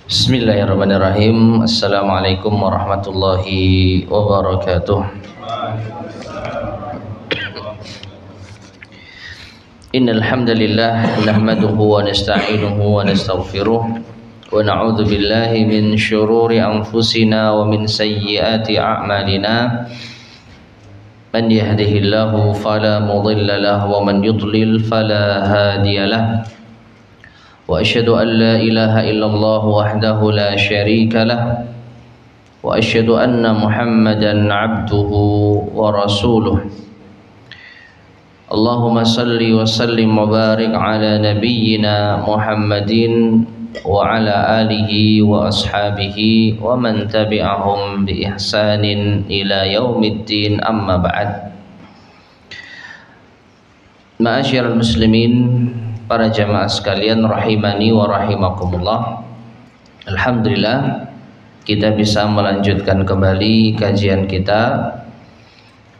Bismillahirrahmanirrahim. Assalamualaikum warahmatullahi wabarakatuh. Innal hamdalillah nahmaduhu wa nasta'inuhu wa nastaghfiruh wa na'udzu billahi min shururi anfusina wa min sayyiati a'malina. Man yahdihillahu fala mudilla lahu wa man yudlil fala hadiya lahu. Wa asyhadu an la ilaha illallah wahdahu la syarika lah wa asyhadu anna Muhammadan abduhu wa rasuluh. Allahumma salli wa sallim wa barik ala nabiyyina Muhammadin wa ala alihi wa ashabihi wa man tabi'ahum bi ihsanin ila yaumiddin, amma ba'd. Ma'asyiral muslimin, para jamaah sekalian rahimani wa rahimakumullah. Alhamdulillah kita bisa melanjutkan kembali kajian kita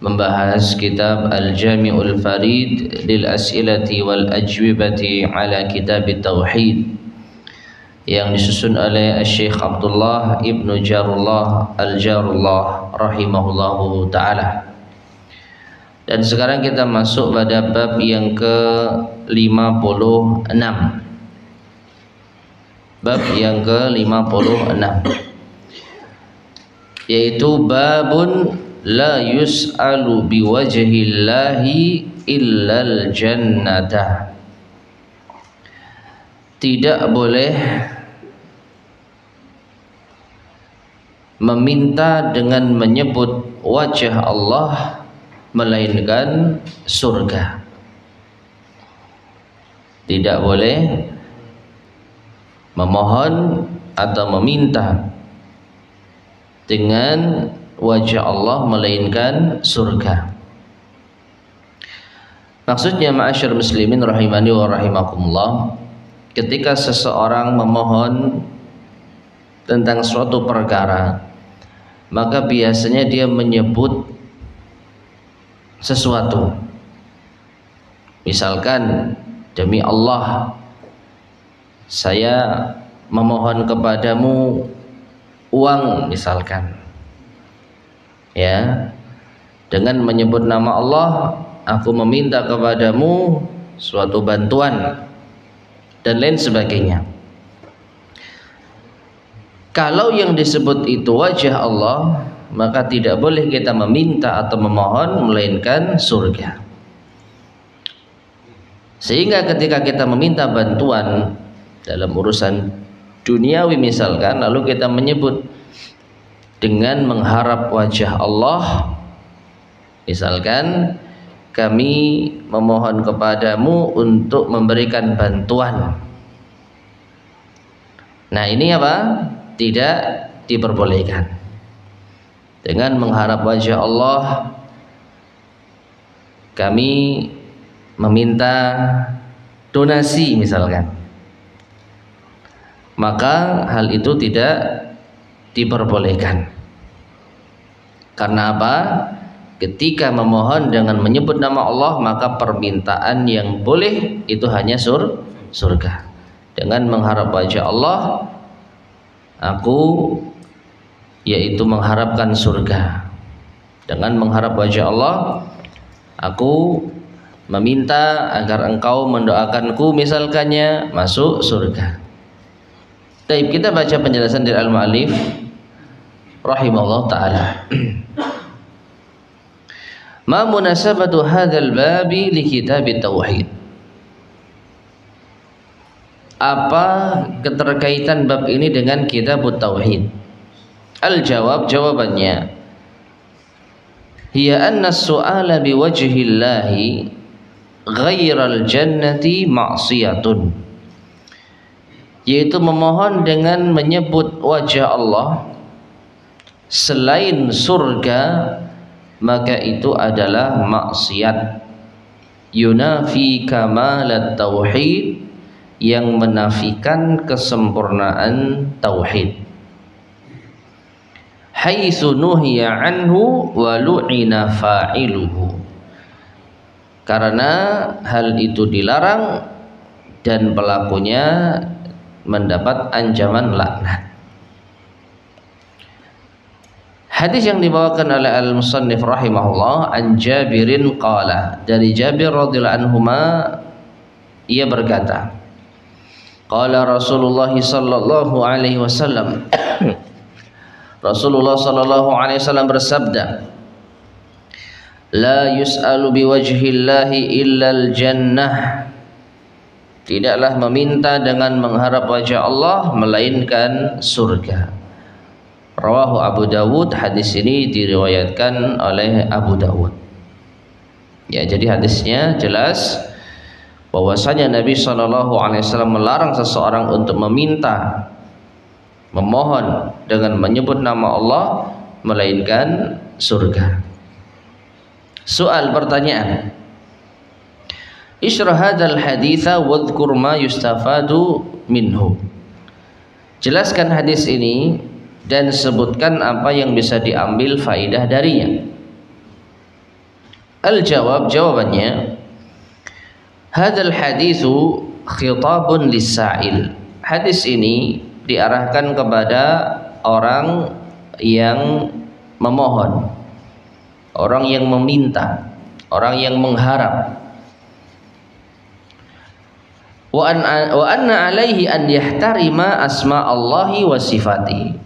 membahas kitab Al-Jami'ul Farid lil As'ilati wal Ajwibati ala Kitab Tauhid yang disusun oleh Syekh Abdullah Ibnu Jarullah Al-Jarullah rahimahullahu ta'ala. Dan sekarang kita masuk pada bab yang ke-56. Bab yang ke-56 yaitu babun la yus'alu biwajhillahi illal jannata. Tidak boleh meminta dengan menyebut wajah Allah melainkan surga. Tidak boleh memohon atau meminta dengan wajah Allah melainkan surga. Maksudnya, ma'asyar muslimin rahimani wa rahimakumullah, ketika seseorang memohon tentang suatu perkara, maka biasanya dia menyebut sesuatu. Misalkan, demi Allah saya memohon kepadamu uang, misalkan, ya, dengan menyebut nama Allah aku meminta kepadamu suatu bantuan dan lain sebagainya. Kalau yang disebut itu wajah Allah, maka tidak boleh kita meminta atau memohon melainkan surga. Sehingga ketika kita meminta bantuan dalam urusan duniawi misalkan, lalu kita menyebut dengan mengharap wajah Allah, misalkan kami memohon kepadamu untuk memberikan bantuan. Nah, ini apa? Tidak diperbolehkan. Dengan mengharap wajah Allah kami meminta donasi misalkan, maka hal itu tidak diperbolehkan. Karena apa? Ketika memohon dengan menyebut nama Allah, maka permintaan yang boleh itu hanya surga. Dengan mengharap wajah Allah, aku yaitu mengharapkan surga. Dengan mengharap wajah Allah, aku meminta agar engkau mendoakanku misalkannya masuk surga. Baik, kita baca penjelasan dari al-mu'allif rahimahullah ta'ala. Ma munasabatu hadzal babi li kitab tauhid. Apa keterkaitan bab ini dengan kitab tauhid? Al-jawab, jawabannya, hiya anna as-su'ala biwajhillahi ghairal jannati ma'siyatun, yaitu memohon dengan menyebut wajah Allah selain surga, maka itu adalah maksiat. Yunafi kamalat tauhid, yang menafikan kesempurnaan tauhid. Haitsu nuhiya anhu wa lu'ina fa'iluhu, karena hal itu dilarang dan pelakunya mendapat ancaman laknat. Hadis yang dibawakan oleh al-musannif rahimahullah an Jabirin qala, dari Jabir radhiyallahu anhuma ia berkata, qala Rasulullah sallallahu alaihi wasallam, Rasulullah sallallahu alaihi wasallam bersabda, la yus'alu biwajhillahi illal jannah, tidaklah meminta dengan mengharap wajah Allah melainkan surga. Rawahu Abu Dawud, hadis ini diriwayatkan oleh Abu Dawud. Ya, jadi hadisnya jelas bahwasanya Nabi SAW melarang seseorang untuk meminta, memohon dengan menyebut nama Allah melainkan surga. Soal, pertanyaan, Ishrah hadzal haditsa wadhkur ma yustafadu minhu. Jelaskan hadis ini dan sebutkan apa yang bisa diambil faidah darinya. Al-jawab, jawabannya, hadzal haditsu khitabun lis-sa'il. Hadis ini diarahkan kepada orang yang memohon, orang yang meminta, orang yang mengharap. Wa anna alaihi an yahtarima asma Allahi wa sifatihi,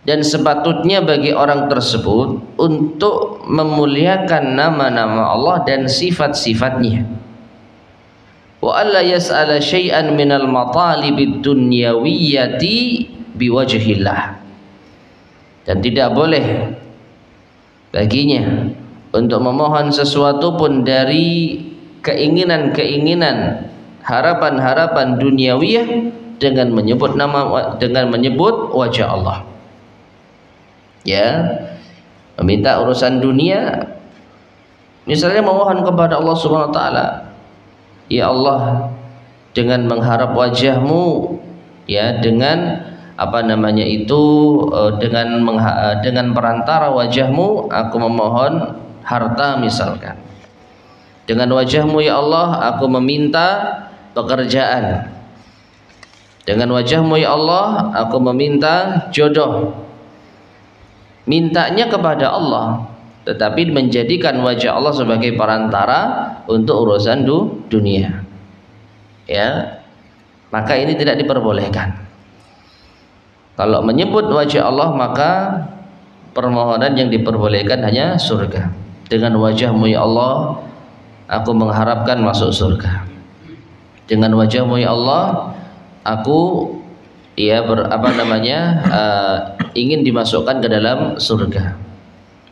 dan sepatutnya bagi orang tersebut untuk memuliakan nama-nama Allah dan sifat-sifatnya. Wa alla yas'ala syai'an minal matalibid dunyawiyyati biwajhillah, dan tidak boleh baginya untuk memohon sesuatu pun dari keinginan-keinginan, harapan-harapan duniawiyah dengan menyebut nama, dengan menyebut wajah Allah. Ya, meminta urusan dunia, misalnya memohon kepada Allah Subhanahu wa taala, ya Allah, dengan mengharap wajahmu, ya, dengan apa namanya itu, dengan perantara wajahmu aku memohon harta misalkan. Dengan wajahmu ya Allah aku meminta pekerjaan. Dengan wajahmu ya Allah aku meminta jodoh. Mintanya kepada Allah, tetapi menjadikan wajah Allah sebagai perantara untuk urusan dunia, ya, maka ini tidak diperbolehkan. Kalau menyebut wajah Allah, maka permohonan yang diperbolehkan hanya surga. Dengan wajahmu ya Allah aku mengharapkan masuk surga. Dengan wajahmu ya Allah aku ingin dimasukkan ke dalam surga.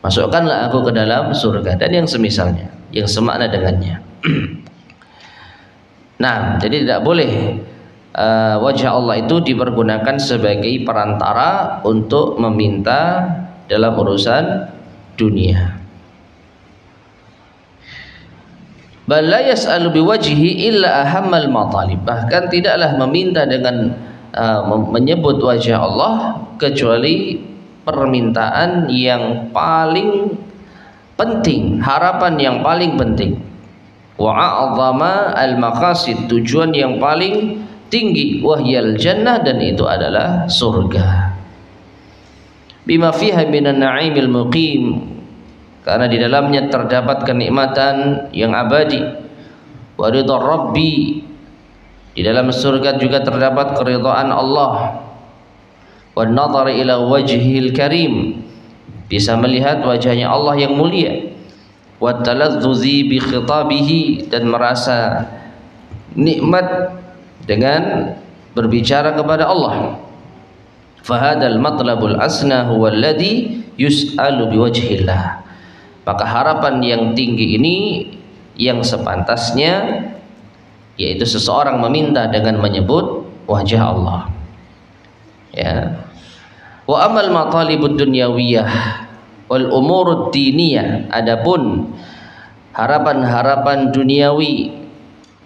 Masukkanlah aku ke dalam surga, dan yang semisalnya, yang semakna dengannya. Nah, jadi tidak boleh wajah Allah itu dipergunakan sebagai perantara untuk meminta dalam urusan dunia. Bal la yas'alu biwajhihi illa ahammal matalib, bahkan tidaklah meminta dengan menyebut wajah Allah kecuali permintaan yang paling penting, harapan yang paling penting. Wa a'zama al-maqasid, tujuan yang paling tinggi, wahyal jannah, dan itu adalah surga. Bima fiha minan na'imil muqim, karena di dalamnya terdapat kenikmatan yang abadi. Wa ridha rabbi, di dalam surga juga terdapat keridhaan Allah. Wan nadhar ila wajhil karim, bisa melihat wajahnya Allah yang mulia. Wa taladzuzi bi khitabihi, dan merasa nikmat dengan berbicara kepada Allah. Fahadal matlabul asna huwa alladhi yus'alu biwajhillah, maka harapan yang tinggi ini yang sepantasnya, yaitu seseorang meminta dengan menyebut wajah Allah. Ya. Wa amal matalibud dunyawiyah wal umurud diniyah, adapun harapan-harapan duniawi,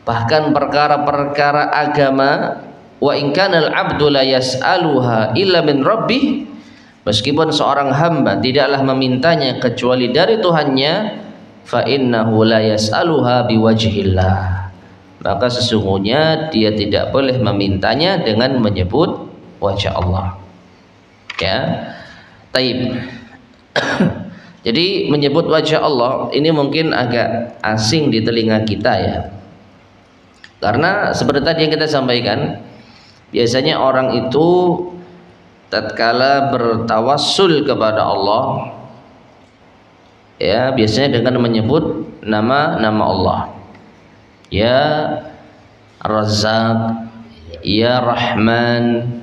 bahkan perkara-perkara agama, wa in kana al-'abdu la yas'aluha illa min rabbih, meskipun seorang hamba tidaklah memintanya kecuali dari Tuhannya, fa innahu la yas'aluha biwajhillah, maka sesungguhnya dia tidak boleh memintanya dengan menyebut wajah Allah. Ya, taib. Jadi menyebut wajah Allah ini mungkin agak asing di telinga kita ya, karena seperti tadi yang kita sampaikan, biasanya orang itu tatkala bertawassul kepada Allah, ya biasanya dengan menyebut nama-nama Allah, ya Razzaq, ya Rahman,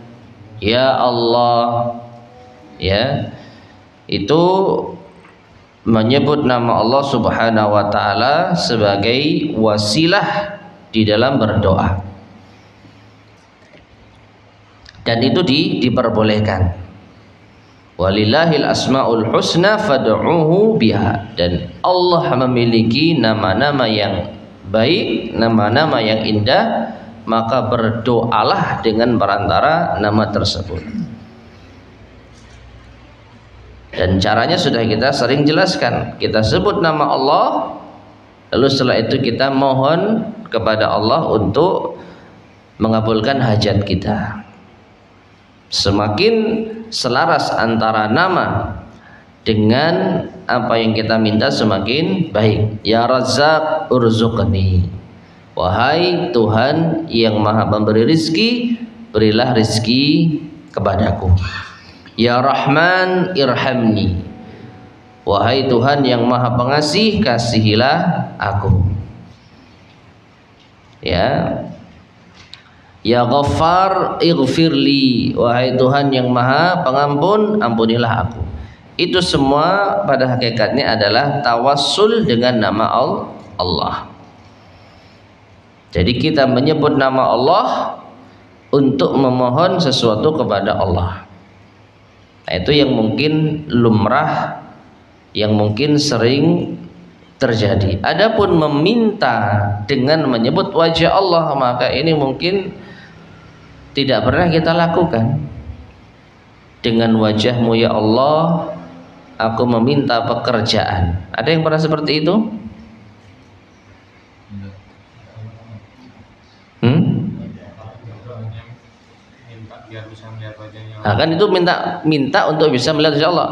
ya Allah, ya itu menyebut nama Allah Subhanahu wa taala sebagai wasilah di dalam berdoa, dan itu diperbolehkan. Walillahil asmaul husna fad'uuhu biha, dan Allah memiliki nama-nama yang baik, nama-nama yang indah, maka berdoalah dengan perantara nama tersebut. Dan caranya sudah kita sering jelaskan. Kita sebut nama Allah, lalu setelah itu kita mohon kepada Allah untuk mengabulkan hajat kita. Semakin selaras antara nama dengan apa yang kita minta semakin baik. Ya Razzaq urzuqni, wahai Tuhan yang maha pemberi rizki, berilah rizki kepadaku. Ya Rahman irhamni, wahai Tuhan yang maha pengasih, kasihilah aku. Ya Ghaffar ighfirli, wahai Tuhan yang maha pengampun, ampunilah aku. Itu semua pada hakikatnya adalah tawassul dengan nama Allah. Jadi kita menyebut nama Allah untuk memohon sesuatu kepada Allah. Nah, itu yang mungkin lumrah, yang mungkin sering terjadi. Adapun meminta dengan menyebut wajah Allah, maka ini mungkin tidak pernah kita lakukan. Dengan wajahmu ya Allah, aku meminta pekerjaan. Ada yang pernah seperti itu? Nah, kan itu minta untuk bisa melihat wajah Allah.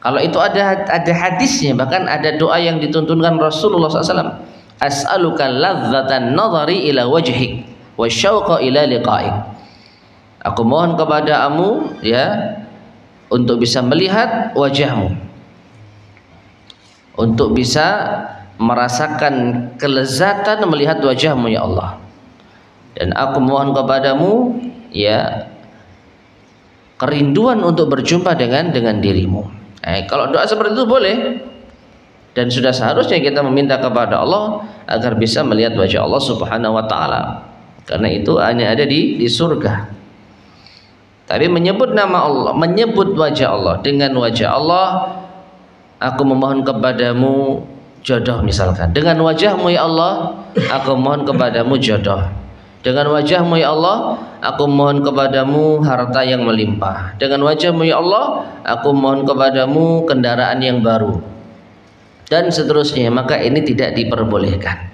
Kalau itu ada hadisnya, bahkan ada doa yang dituntunkan Rasulullah SAW. As'aluka ladzatan nadhari ila wajhik wa syauqa ila liqa'ik. Aku mohon kepadamu ya untuk bisa melihat wajahmu, untuk bisa merasakan kelezatan melihat wajahmu ya Allah. Dan aku mohon kepadamu ya kerinduan untuk berjumpa dengan dirimu. Kalau doa seperti itu boleh, dan sudah seharusnya kita meminta kepada Allah agar bisa melihat wajah Allah Subhanahu wa taala, karena itu hanya ada di surga. Tapi menyebut nama Allah, menyebut wajah Allah, dengan wajah Allah aku memohon kepadamu jodoh misalkan. Dengan wajahmu ya Allah aku mohon kepadamu jodoh. Dengan wajahmu ya Allah aku mohon kepadamu harta yang melimpah. Dengan wajahmu ya Allah aku mohon kepadamu kendaraan yang baru, dan seterusnya. Maka ini tidak diperbolehkan.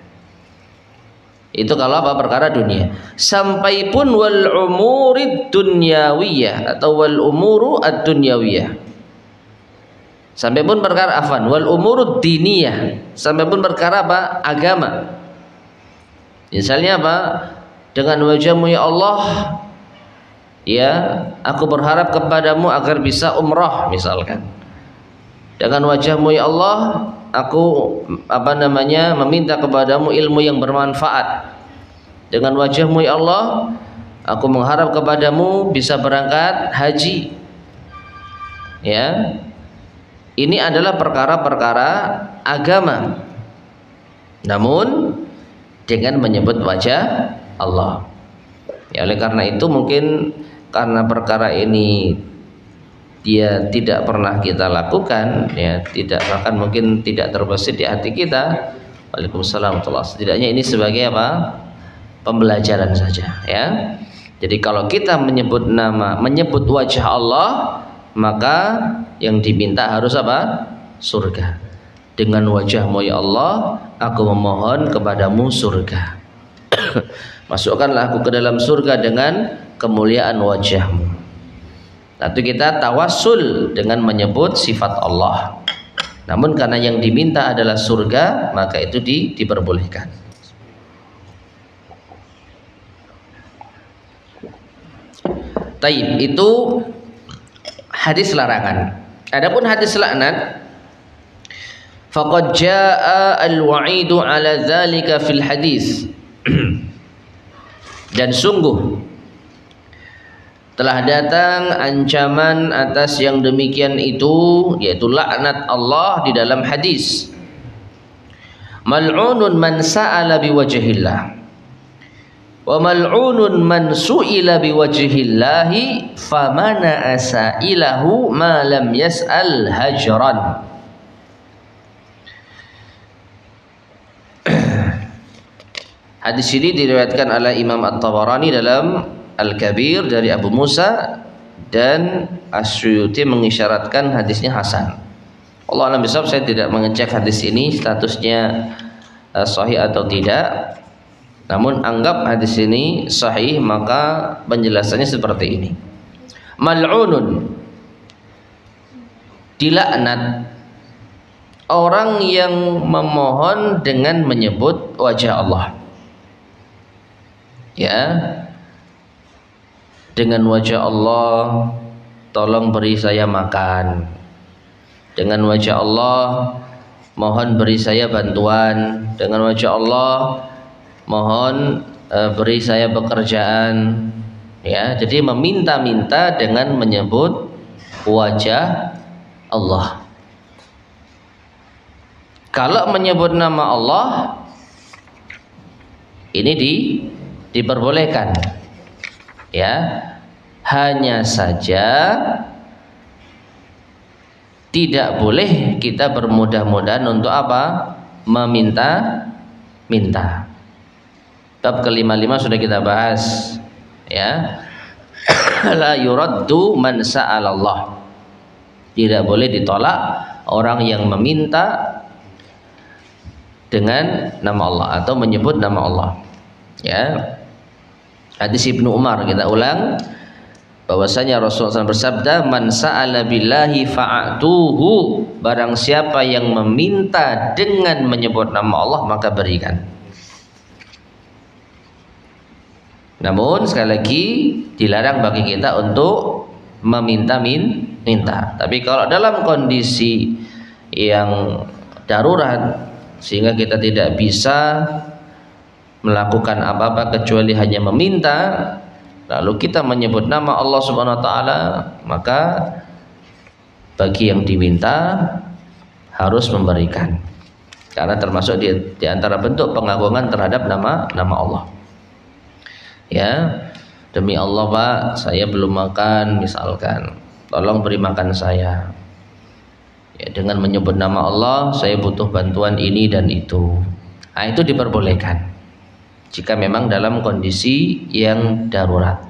Itu kalau apa? Perkara dunia. Sampai pun wal umurid dunyawiyah atau wal umuru ad-dunyawiyah. Sampai pun perkara afan wal umurud diniyah. Sampai pun perkara apa? Agama. Misalnya apa? Dengan wajahmu ya Allah ya aku berharap kepadamu agar bisa umrah misalkan. Dengan wajahmu ya Allah aku meminta kepadamu ilmu yang bermanfaat. Dengan wajahmu ya Allah aku mengharap kepadamu bisa berangkat haji. Ya, ini adalah perkara-perkara agama, namun dengan menyebut wajah Allah. Ya, oleh karena itu mungkin karena perkara ini dia tidak pernah kita lakukan, ya tidak, bahkan mungkin tidak terbesit di hati kita. Waalaikumsalam warahmatullahi wabarakatuh. Setidaknya ini sebagai apa? Pembelajaran saja, ya. Jadi kalau kita menyebut nama, menyebut wajah Allah, maka yang diminta harus apa? Surga. dengan wajah-Mu ya Allah, aku memohon kepadamu surga. Masukkanlah aku ke dalam surga dengan kemuliaan wajah-Mu. Lalu kita tawassul dengan menyebut sifat Allah. Namun karena yang diminta adalah surga, maka itu diperbolehkan. Taib, itu hadis larangan. Adapun hadis laknat, faqad jaa al-wa'idu ala dzalika fil hadis. Dan sungguh telah datang ancaman atas yang demikian itu, yaitu laknat Allah di dalam hadis. Mal'unun man sa'ala biwajhillah wa mal'unun man su'ila biwajhillahi famana asailahu ma lam yas'al hajran. Hadis ini diriwayatkan oleh Imam At-Tabarani dalam Al-Kabir dari Abu Musa, dan As-Suyuti mengisyaratkan hadisnya hasan. Allah alam bisawab, saya tidak mengecek hadis ini statusnya sahih atau tidak. Namun anggap hadis ini sahih, maka penjelasannya seperti ini. Mal'unun, dilaknat orang yang memohon dengan menyebut wajah Allah. Ya, dengan wajah Allah tolong beri saya makan, dengan wajah Allah mohon beri saya bantuan, dengan wajah Allah mohon beri saya pekerjaan. Ya, jadi meminta-minta dengan menyebut wajah Allah. Kalau menyebut nama Allah ini diperbolehkan, ya, hanya saja tidak boleh kita bermudah-mudahan untuk apa? Meminta-minta. Bab ke-55 sudah kita bahas, ya. La yuraddu man sa'alallah. Tidak boleh ditolak orang yang meminta dengan nama Allah atau menyebut nama Allah, ya. Hadis Ibnu Umar, kita ulang, bahwasanya Rasulullah SAW bersabda, man sa'ala billahi fa'atuhu, barang siapa yang meminta dengan menyebut nama Allah maka berikan. Namun sekali lagi dilarang bagi kita untuk meminta-minta. Tapi kalau dalam kondisi yang darurat sehingga kita tidak bisa melakukan apa-apa kecuali hanya meminta, lalu kita menyebut nama Allah Subhanahu wa taala, maka bagi yang diminta harus memberikan. Karena termasuk di antara bentuk pengagungan terhadap nama Allah. Ya, demi Allah Pak, saya belum makan misalkan, tolong beri makan saya. Ya, dengan menyebut nama Allah, saya butuh bantuan ini dan itu. Nah, itu diperbolehkan jika memang dalam kondisi yang darurat.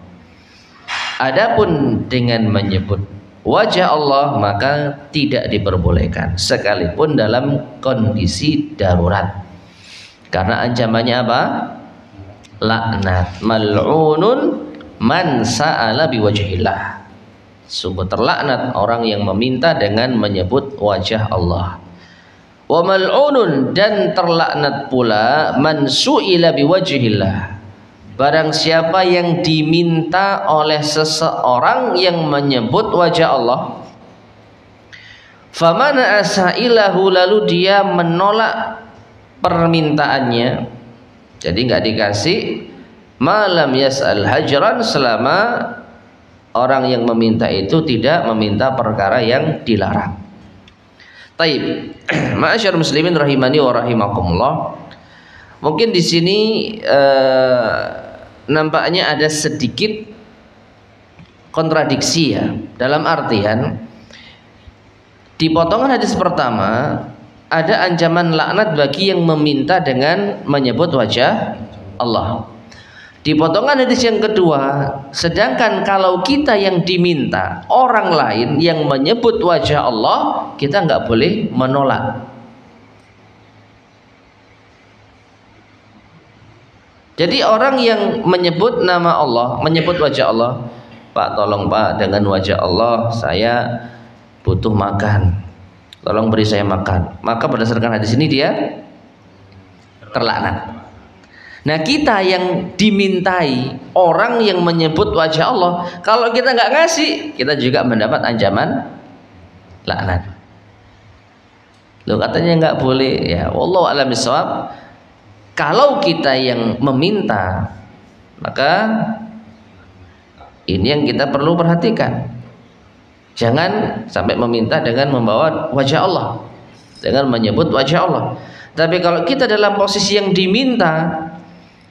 Adapun dengan menyebut wajah Allah maka tidak diperbolehkan sekalipun dalam kondisi darurat. Karena ancamannya apa? Laknat. Mal'unun man sa'ala biwajhillah. Sungguh terlaknat orang yang meminta dengan menyebut wajah Allah. Wa mal'unun, dan terlaknat pula man su'ila biwajhillah, barang siapa yang diminta oleh seseorang yang menyebut wajah Allah. Famana asailahu, lalu dia menolak permintaannya, jadi nggak dikasih, malam yas'al hajran, selama orang yang meminta itu tidak meminta perkara yang dilarang. Taib, ma'asyar muslimin rahimani wa rahimakumullah. Mungkin di sini nampaknya ada sedikit kontradiksi, ya, dalam artian di potongan hadis pertama ada ancaman laknat bagi yang meminta dengan menyebut wajah Allah. Di potongan hadis yang kedua, sedangkan kalau kita yang diminta orang lain yang menyebut wajah Allah, kita nggak boleh menolak. Jadi orang yang menyebut nama Allah, menyebut wajah Allah, Pak, tolong Pak, dengan wajah Allah saya butuh makan, tolong beri saya makan, maka berdasarkan hadis ini dia terlaknat. Nah, kita yang dimintai, orang yang menyebut wajah Allah, kalau kita nggak ngasih, kita juga mendapat ancaman laknat. Loh, katanya nggak boleh, ya wallahu a'lam bishawab. Kalau kita yang meminta, maka ini yang kita perlu perhatikan. Jangan sampai meminta dengan membawa wajah Allah, dengan menyebut wajah Allah. Tapi kalau kita dalam posisi yang diminta,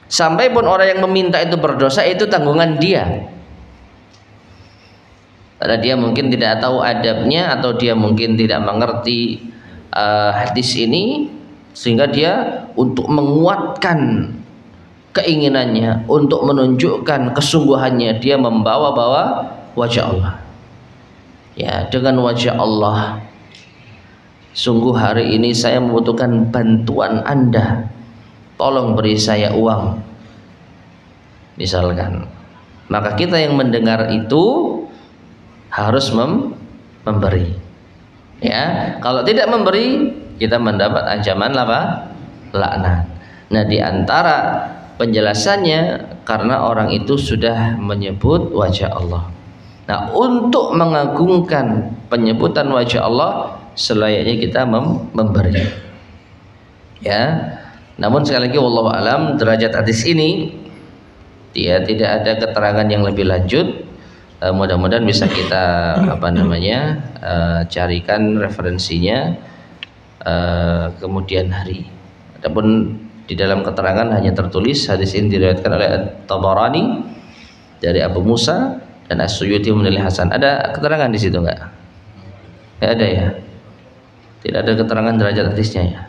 sampai pun orang yang meminta itu berdosa, itu tanggungan dia. Karena dia mungkin tidak tahu adabnya, atau dia mungkin tidak mengerti hadis ini, sehingga dia untuk menguatkan keinginannya, untuk menunjukkan kesungguhannya, dia membawa-bawa wajah Allah. Ya, dengan wajah Allah, sungguh hari ini saya membutuhkan bantuan Anda, tolong beri saya uang, misalkan. Maka kita yang mendengar itu harus memberi. Ya, kalau tidak memberi, kita mendapat ancaman apa? Laknat. Nah, di antara penjelasannya karena orang itu sudah menyebut wajah Allah. Nah, untuk mengagungkan penyebutan wajah Allah, selayaknya kita memberi. Ya. Namun sekali lagi wallahu alam, derajat hadis ini dia tidak ada keterangan yang lebih lanjut. Mudah-mudahan bisa kita carikan referensinya kemudian hari. Adapun di dalam keterangan hanya tertulis hadis ini diriwayatkan oleh Tabarani dari Abu Musa dan As-Suyuti menilai hasan. Ada keterangan di situ enggak? Enggak ada ya. Tidak ada keterangan derajat hadisnya ya.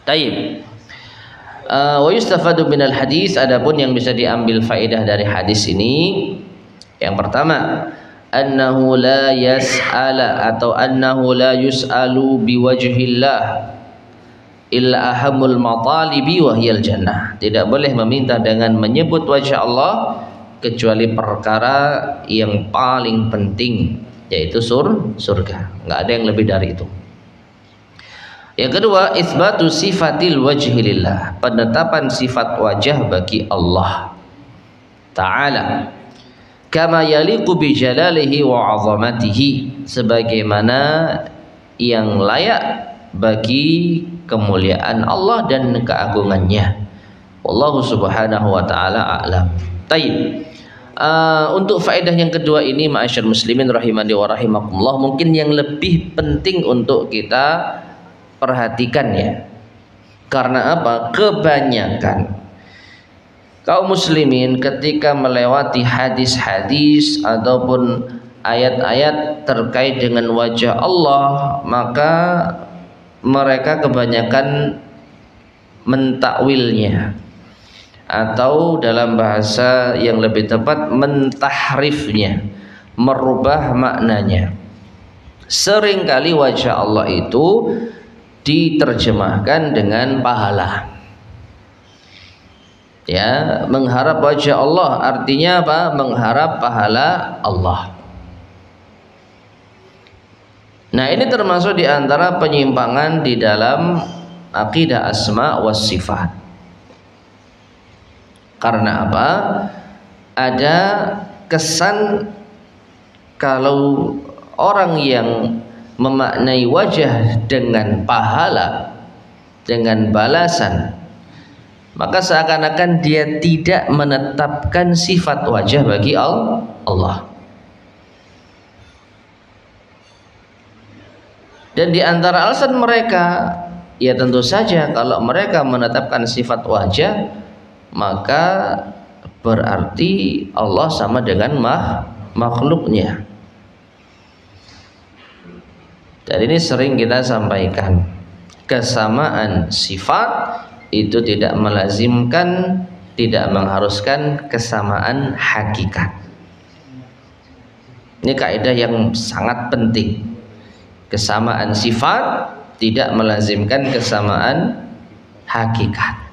Taib. Wa yustafadu minal hadis, adapun yang bisa diambil faedah dari hadis ini, yang pertama, annahu la yas'ala atau annahu la yus'alu biwajhillah illa ahamul matalibi wa hiyal jannah. Tidak boleh meminta dengan menyebut wajah Allah kecuali perkara yang paling penting, yaitu surga. Enggak ada yang lebih dari itu. Yang kedua, isbatu sifatil wajhi lillah, penetapan sifat wajah bagi Allah Ta'ala, kama yaliqu bi jalalihi wa 'azamatihi, sebagaimana yang layak bagi kemuliaan Allah dan keagungannya. Wallahu subhanahu wa ta'ala a'lam. Taib. Untuk faedah yang kedua ini, ma'asyar muslimin rahimani wa rahimakumullah, mungkin yang lebih penting untuk kita perhatikan ya. Karena apa? Kebanyakan kaum muslimin ketika melewati hadis-hadis ataupun ayat-ayat terkait dengan wajah Allah, maka mereka kebanyakan mentakwilnya, atau dalam bahasa yang lebih tepat mentahrifnya, merubah maknanya. Seringkali wajah Allah itu diterjemahkan dengan pahala. Ya, mengharap wajah Allah artinya apa? Mengharap pahala Allah. Nah, ini termasuk di antara penyimpangan di dalam akidah asma was sifat. Karena apa? Ada kesan kalau orang yang memaknai wajah dengan pahala, dengan balasan, maka seakan-akan dia tidak menetapkan sifat wajah bagi Allah. Dan di antara alasan mereka, ya tentu saja kalau mereka menetapkan sifat wajah, maka berarti Allah sama dengan makhluknya. Dan ini sering kita sampaikan, kesamaan sifat itu tidak melazimkan, tidak mengharuskan kesamaan hakikat. Ini kaidah yang sangat penting. Kesamaan sifat tidak melazimkan kesamaan hakikat.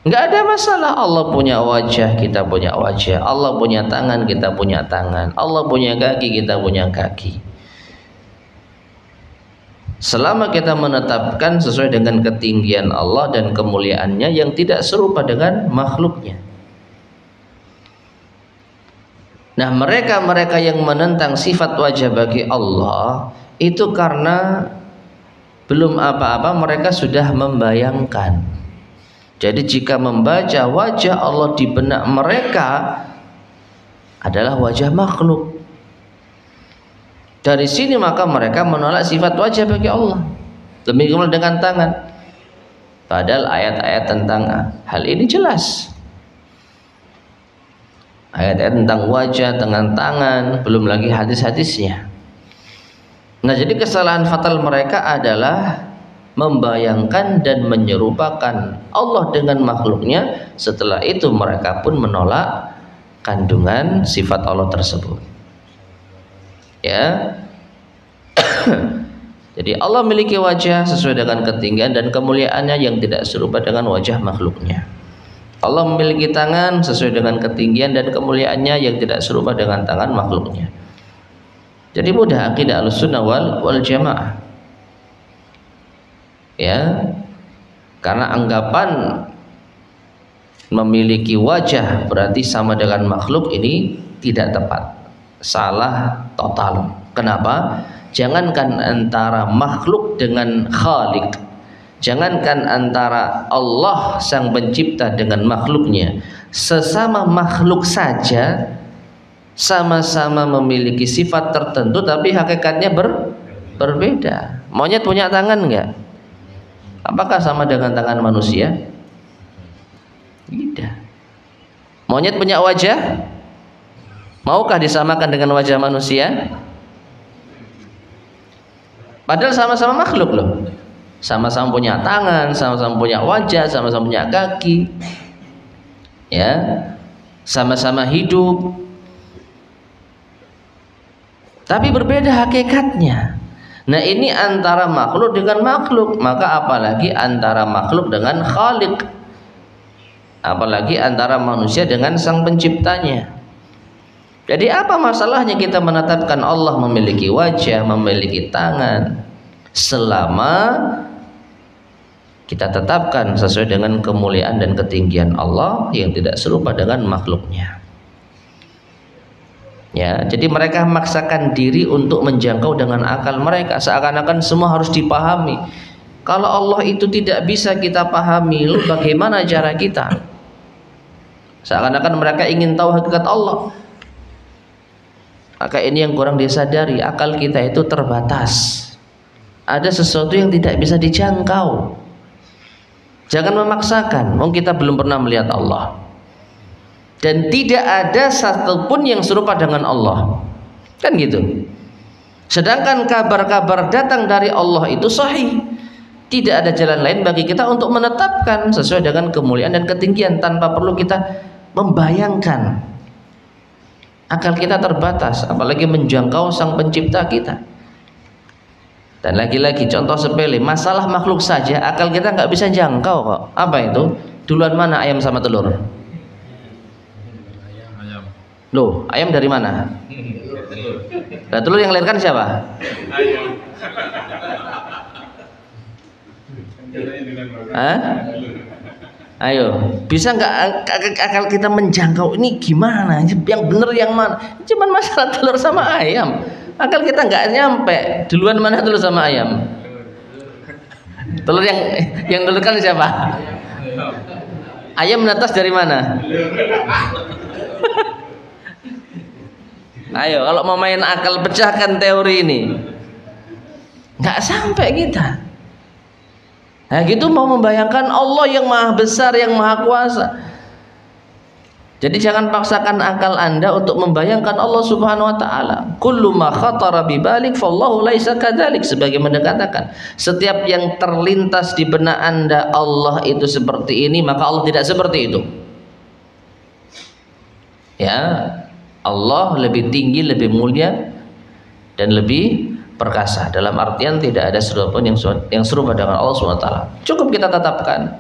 Nggak ada masalah. Allah punya wajah, kita punya wajah. Allah punya tangan, kita punya tangan. Allah punya kaki, kita punya kaki. Selama kita menetapkan sesuai dengan ketinggian Allah dan kemuliaannya yang tidak serupa dengan makhluknya. Nah, mereka-mereka yang menentang sifat wajah bagi Allah itu karena belum apa-apa mereka sudah membayangkan. Jadi jika membaca wajah Allah di benak mereka adalah wajah makhluk, dari sini maka mereka menolak sifat wajah bagi Allah. Demikian dengan tangan. Padahal ayat-ayat tentang hal ini jelas. Ayat-ayat tentang wajah, tentang tangan, belum lagi hadis-hadisnya. Nah, jadi kesalahan fatal mereka adalah membayangkan dan menyerupakan Allah dengan makhluknya. Setelah itu mereka pun menolak kandungan sifat Allah tersebut. Ya. Jadi Allah memiliki wajah sesuai dengan ketinggian dan kemuliaannya yang tidak serupa dengan wajah makhluknya. Allah memiliki tangan sesuai dengan ketinggian dan kemuliaannya yang tidak serupa dengan tangan makhluknya. Jadi mudah akidah Ahlussunnah wal Jamaah. Ya. Karena anggapan memiliki wajah berarti sama dengan makhluk ini tidak tepat. Salah total. Kenapa? Jangankan antara makhluk dengan Khalik, jangankan antara Allah sang pencipta dengan makhluknya, sesama makhluk saja sama-sama memiliki sifat tertentu tapi hakikatnya berbeda. Monyet punya tangan enggak? Apakah sama dengan tangan manusia? Tidak. Monyet punya wajah? Maukah disamakan dengan wajah manusia? Padahal sama-sama makhluk loh. Sama-sama punya tangan, sama-sama punya wajah, sama-sama punya kaki. Ya. Sama-sama hidup. Tapi berbeda hakikatnya. Nah, ini antara makhluk dengan makhluk, maka apalagi antara makhluk dengan Khalik. Apalagi antara manusia dengan sang penciptanya. Jadi apa masalahnya kita menetapkan Allah memiliki wajah, memiliki tangan, selama kita tetapkan sesuai dengan kemuliaan dan ketinggian Allah yang tidak serupa dengan makhluknya. Ya, jadi mereka memaksakan diri untuk menjangkau dengan akal mereka, seakan-akan semua harus dipahami. Kalau Allah itu tidak bisa kita pahami, lalu bagaimana cara kita? Seakan-akan mereka ingin tahu hakikat Allah. Maka ini yang kurang disadari, akal kita itu terbatas. Ada sesuatu yang tidak bisa dijangkau. Jangan memaksakan, wong kita belum pernah melihat Allah. Dan tidak ada satupun yang serupa dengan Allah. Kan gitu. Sedangkan kabar-kabar datang dari Allah itu sahih. Tidak ada jalan lain bagi kita untuk menetapkan sesuai dengan kemuliaan dan ketinggian tanpa perlu kita membayangkan. Akal kita terbatas, apalagi menjangkau sang pencipta kita. Dan lagi-lagi contoh sepele, masalah makhluk saja akal kita nggak bisa jangkau kok. Apa itu? Duluan mana ayam sama telur? Ayam. Loh, ayam dari mana? Nah, telur yang melahirkan siapa? Ayam. Hah? Ayo, bisa nggak akal kita menjangkau ini gimana? Yang benar yang mana? Cuman masalah telur sama ayam. Akal kita nggak nyampe. Duluan mana telur sama ayam? Telur yang dulu kan siapa? Ayam menetas dari mana? Ayo, kalau mau main akal pecahkan teori ini. Nggak sampai kita. Nah gitu mau membayangkan Allah yang maha besar, yang maha kuasa. Jadi jangan paksakan akal anda untuk membayangkan Allah subhanahu wa ta'ala. Kullu ma khatara bibalik fallahu laisa kadzalik. Sebagaimana dikatakan, setiap yang terlintas di benak anda Allah itu seperti ini, maka Allah tidak seperti itu. Ya, Allah lebih tinggi, lebih mulia dan lebih perkasa. Dalam artian tidak ada sesuatu yang serupa dengan Allah SWT. Cukup kita tetapkan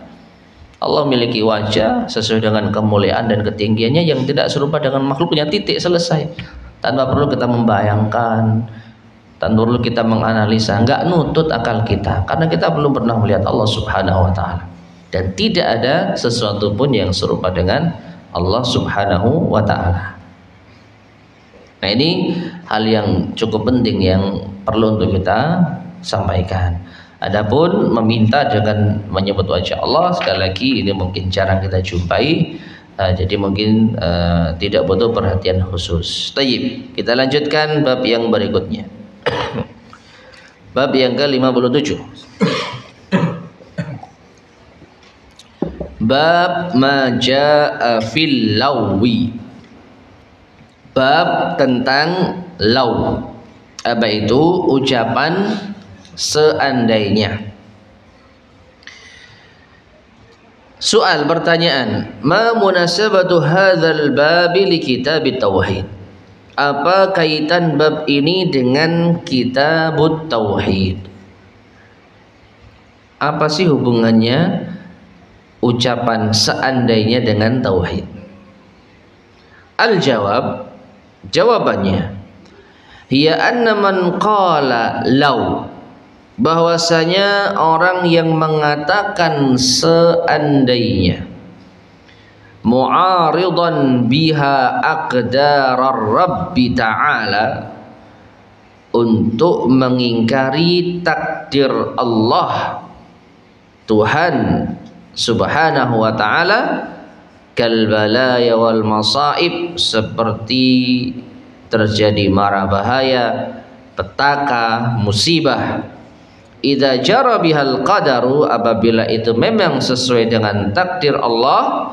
Allah memiliki wajah sesuai dengan kemuliaan dan ketinggiannya yang tidak serupa dengan makhluknya, titik, selesai. Tanpa perlu kita membayangkan, tanpa perlu kita menganalisa, nggak nutut akal kita, karena kita belum pernah melihat Allah Subhanahu wa Ta'ala, dan tidak ada sesuatu pun yang serupa dengan Allah Subhanahu wa Ta'ala. Nah, ini hal yang cukup penting yang perlu untuk kita sampaikan. Adapun meminta dengan menyebut wajah Allah, sekali lagi ini mungkin jarang kita jumpai, jadi mungkin tidak butuh perhatian khusus. Tayyib, kita lanjutkan bab yang berikutnya. Bab yang ke-57. Bab ma jaa fil lawi. Bab tentang law. Apa itu? Ucapan seandainya. Soal, pertanyaan, ma munasabatu hadzal bab li kitab tauhid? Apa kaitan bab ini dengan kitabut tauhid? Apa sih hubungannya ucapan seandainya dengan tauhid? Al-jawab, jawabannya, hiya anna man qala law, bahwasanya orang yang mengatakan seandainya, mu'aridan biha aqdarar rabbi ta'ala, untuk mengingkari takdir Allah Tuhan Subhanahu wa ta'ala, kal balaya wal masaib, seperti terjadi mara bahaya, petaka, musibah. Idza jara bihal qadaru, apabila itu memang sesuai dengan takdir Allah,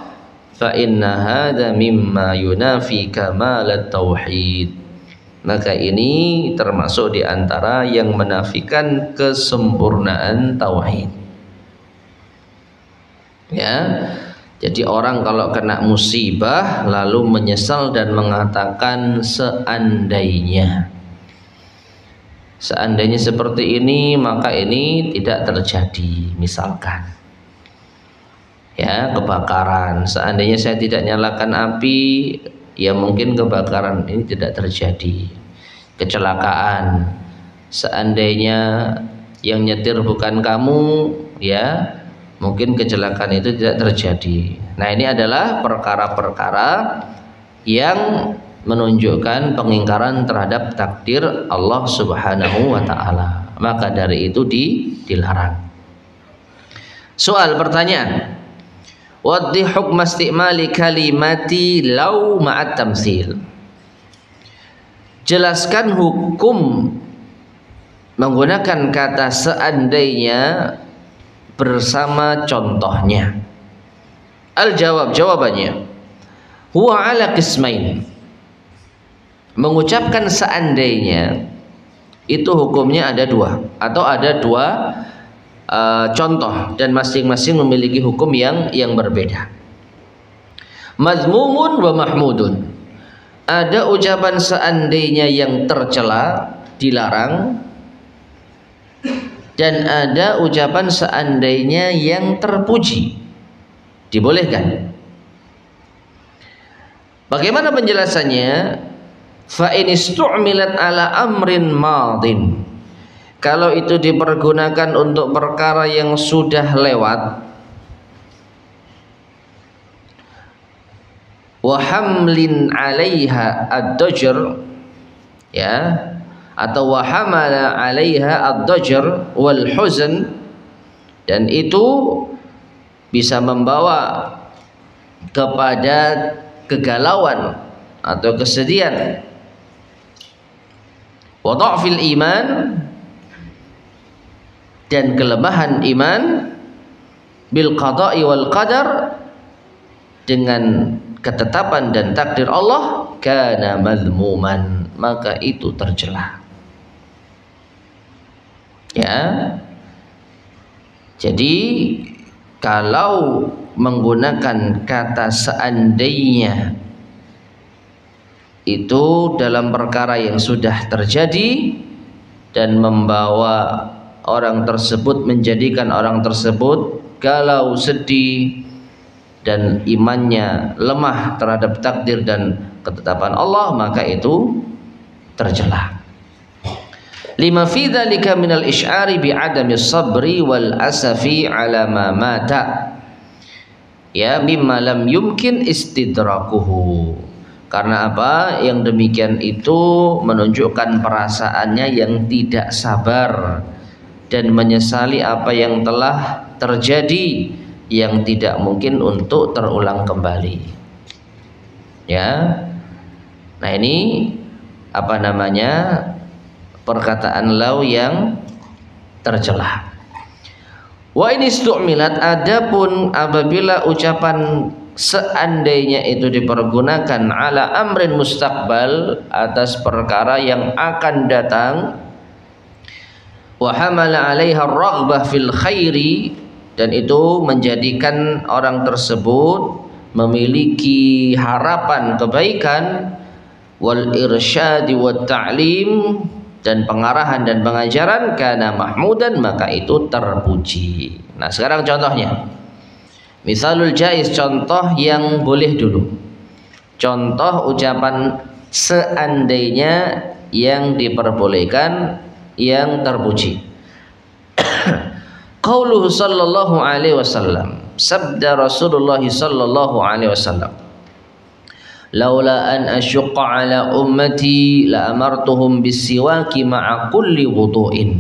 fa inna hadza mimma yunafi kamalat tauhid, maka ini termasuk di antara yang menafikan kesempurnaan tauhid. Ya, jadi orang kalau kena musibah lalu menyesal dan mengatakan seandainya seperti ini, maka ini tidak terjadi. Misalkan ya, kebakaran, seandainya saya tidak nyalakan api, ya mungkin kebakaran ini tidak terjadi. Kecelakaan, seandainya yang nyetir bukan kamu, ya mungkin kecelakaan itu tidak terjadi. Nah, ini adalah perkara-perkara yang menunjukkan pengingkaran terhadap takdir Allah Subhanahu wa ta'ala. Maka dari itu dilarang. Soal, pertanyaan, waddi hukma istimali kalimati law ma'at tamtsil. Jelaskan hukum menggunakan kata seandainya bersama contohnya. Al-jawab, jawabannya, huwa ala qismain. Mengucapkan seandainya itu hukumnya ada dua, atau ada dua contoh, dan masing-masing memiliki hukum yang berbeda. Mazmumun wa mahmudun. Ada ucapan seandainya yang tercela, dilarang, dan ada ucapan seandainya yang terpuji, dibolehkan. Bagaimana penjelasannya? Fa in istu'milat ala amrin madin, kalau itu dipergunakan untuk perkara yang sudah lewat, wa hamlin 'alaiha ad-dajr, ya, atau wa hamala 'alaiha ad-dajr wal huzn, dan itu bisa membawa kepada kegalauan atau kesedihan, wa dha'fil iman, dan kelemahan iman, bil qada'i wal qadar, dengan ketetapan dan takdir Allah, kana madhmuman, maka itu tercela. Ya, jadi kalau menggunakan kata seandainya itu dalam perkara yang sudah terjadi dan membawa orang tersebut, menjadikan orang tersebut galau, sedih, dan imannya lemah terhadap takdir dan ketetapan Allah, maka itu tercela. Lima fi dzalika minal isy'ari bi adami sabri wal asafi ala ma mata, ya, mimma lam yumkin istidrakuhu. Karena apa? Yang demikian itu menunjukkan perasaannya yang tidak sabar dan menyesali apa yang telah terjadi yang tidak mungkin untuk terulang kembali. Ya. Nah, ini apa namanya? Perkataan lau yang tercela. Wa in istu'milat, adapun apabila ucapan seandainya itu dipergunakan ala amrin mustaqbal, atas perkara yang akan datang, wa hamala 'alaiha ar-raghbah fil khairi, dan itu menjadikan orang tersebut memiliki harapan kebaikan, wal irsyadi wat ta'lim, dan pengarahan dan pengajaran, kana mahmudan, maka itu terpuji. Nah, sekarang contohnya. Misalul jaiz, contoh yang boleh dulu. Contoh ucapan seandainya yang diperbolehkan, yang terpuji. Qauluhu sallallahu alaihi wasallam, sabda Rasulullah sallallahu alaihi wasallam, laula an asyqa ala ummati la amartuhum bisiwaki ma'a kulli wudu'in.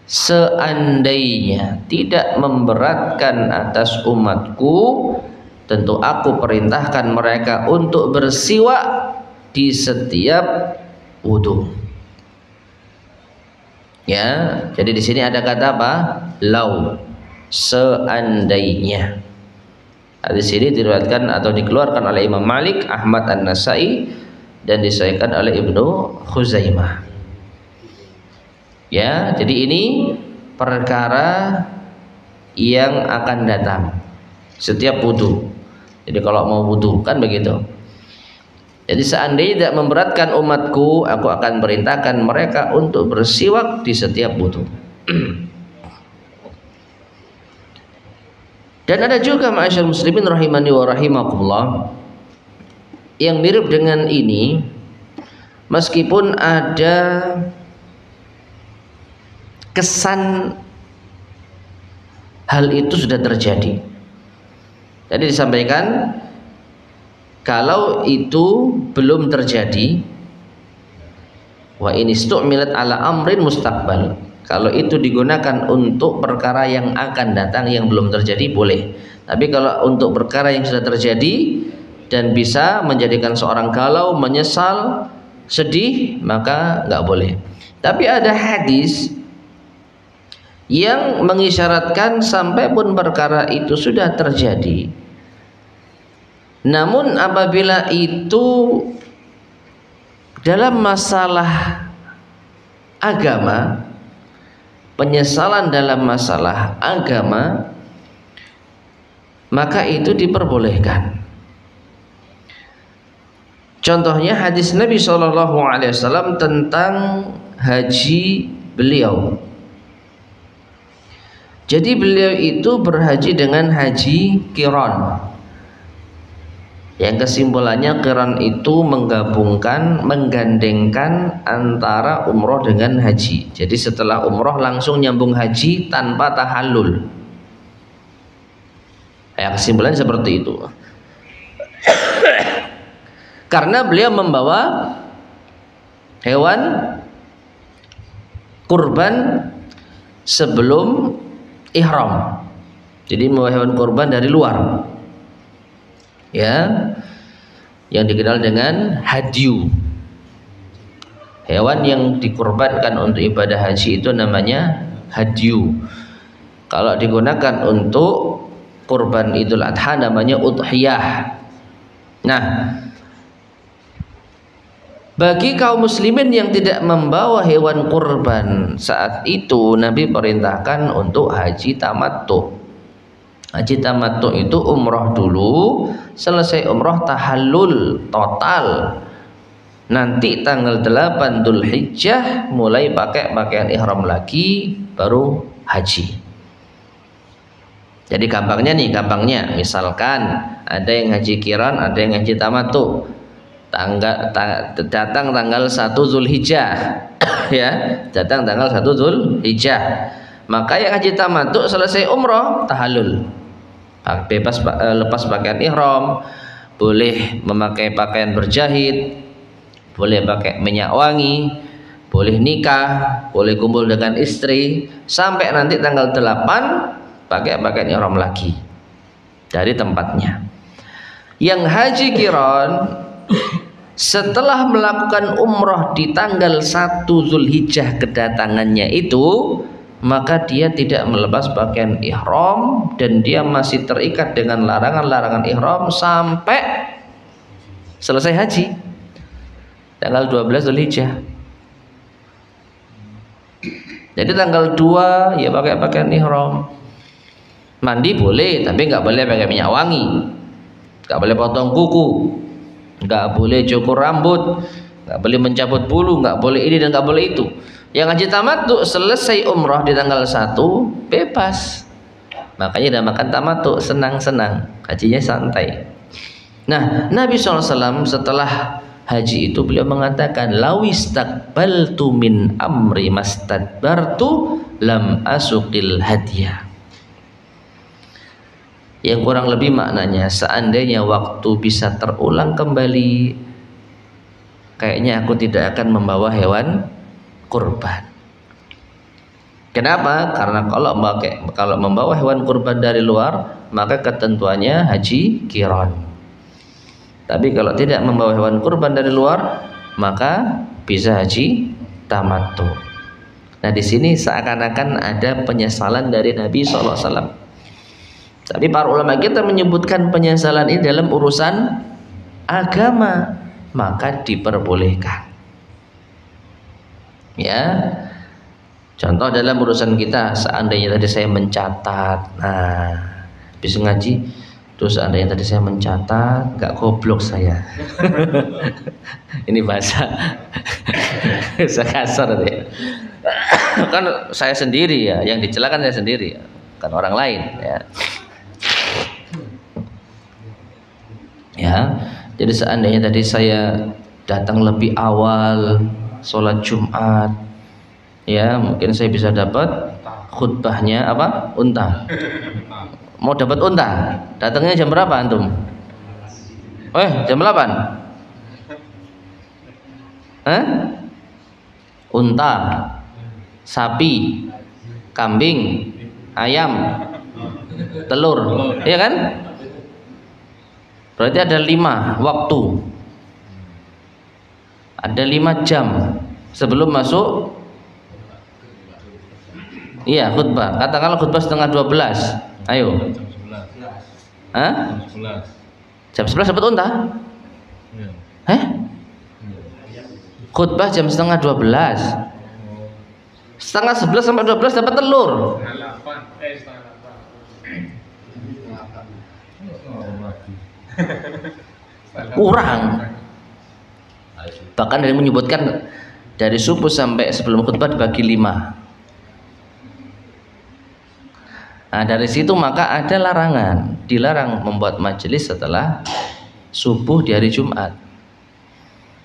Seandainya tidak memberatkan atas umatku, tentu aku perintahkan mereka untuk bersiwak di setiap wudu. Ya, jadi di sini ada kata apa? Lau, seandainya. Hadis ini diriwayatkan atau dikeluarkan oleh Imam Malik, Ahmad An-Nasai, dan disahihkan oleh Ibnu Khuzaimah. Ya, jadi ini perkara yang akan datang setiap wudu. Jadi kalau mau wudu kan begitu. Jadi seandainya tidak memberatkan umatku, aku akan perintahkan mereka untuk bersiwak di setiap wudu. Dan ada juga ma'asyar muslimin rahimani wa rahimakumullah yang mirip dengan ini, meskipun ada kesan hal itu sudah terjadi. Tadi disampaikan kalau itu belum terjadi, wa in istu'milat ala amrin mustaqbal, kalau itu digunakan untuk perkara yang akan datang yang belum terjadi boleh. Tapi kalau untuk perkara yang sudah terjadi dan bisa menjadikan seorang galau, menyesal, sedih, maka nggak boleh. Tapi ada hadis yang mengisyaratkan sampai pun perkara itu sudah terjadi, namun apabila itu dalam masalah agama, penyesalan dalam masalah agama, maka itu diperbolehkan. Contohnya hadis Nabi SAW tentang haji beliau. Jadi beliau itu berhaji dengan haji qiran, yang kesimpulannya qiran itu menggandengkan antara umroh dengan haji. Jadi setelah umroh langsung nyambung haji tanpa tahallul. Ya, kesimpulannya seperti itu. Karena beliau membawa hewan kurban sebelum ihram. Jadi membawa hewan kurban dari luar. Ya, yang dikenal dengan hadyu. Hewan yang dikurbankan untuk ibadah haji itu namanya hadyu. Kalau digunakan untuk kurban Idul Adha namanya udhiyah. Nah, bagi kaum muslimin yang tidak membawa hewan kurban saat itu, Nabi perintahkan untuk haji tamattu. Haji tamattu itu umroh dulu, selesai umroh tahallul total. Nanti tanggal 8 Dzulhijjah mulai pakai pakaian ihram lagi, baru haji. Jadi gampangnya misalkan ada yang haji qiran, ada yang haji tamattu. Datang tanggal 1 Zulhijjah ya, datang tanggal 1 Zulhijjah. Maka yang haji tamattu selesai umroh tahallul. Bebas lepas pakaian ihram, boleh memakai pakaian berjahit, boleh pakai minyak wangi, boleh nikah, boleh kumpul dengan istri sampai nanti tanggal 8 pakai pakaian ihram lagi dari tempatnya. Yang haji qiran setelah melakukan umroh di tanggal 1 Zulhijjah kedatangannya itu, maka dia tidak melepas pakaian ihram dan dia masih terikat dengan larangan-larangan ihram sampai selesai haji tanggal 12 Zulhijjah. Jadi tanggal 2 ya pakai pakaian ihram. Mandi boleh, tapi nggak boleh pakai minyak wangi, nggak boleh potong kuku, nggak boleh cukur rambut, nggak boleh mencabut bulu, nggak boleh ini dan nggak boleh itu. Yang haji tamattu selesai umroh di tanggal 1 bebas. Makanya dinamakan tamattu, senang-senang, hajinya santai. Nah, Nabi SAW setelah haji itu beliau mengatakan, lawistaqbaltu min amri mastadbartu lam asuqil hadiyah. Yang kurang lebih maknanya, seandainya waktu bisa terulang kembali, kayaknya aku tidak akan membawa hewan kurban. Kenapa? Karena kalau membawa hewan kurban dari luar, maka ketentuannya haji qiran. Tapi kalau tidak membawa hewan kurban dari luar, maka bisa haji tamattu. Nah, di sini seakan-akan ada penyesalan dari Nabi SAW. Tapi para ulama kita menyebutkan penyesalan ini dalam urusan agama, maka diperbolehkan. Ya, contoh dalam urusan kita, seandainya tadi saya mencatat, nah, habis ngaji, terus seandainya tadi saya mencatat, nggak goblok saya. Ini bahasa kasar ya. Kan saya sendiri ya, yang dicelakan saya sendiri, ya, bukan orang lain ya. Ya, jadi seandainya tadi saya datang lebih awal sholat Jumat, ya mungkin saya bisa dapat khutbahnya apa? Unta. Mau dapat unta, datangnya jam berapa antum? Jam 8? Unta, sapi, kambing, ayam, telur, iya kan? Berarti ada 5 waktu, ada 5 jam sebelum masuk. Iya, khutbah. Katakanlah khutbah setengah 12. Ayo. Jam 11 dapat unta? Khutbah jam setengah 12. Setengah 11 sampai 12 dapat telur. Kurang. Bahkan ada yang menyebutkan dari subuh sampai sebelum khutbah dibagi 5. Nah, dari situ maka ada larangan, dilarang membuat majelis setelah subuh di hari Jumat.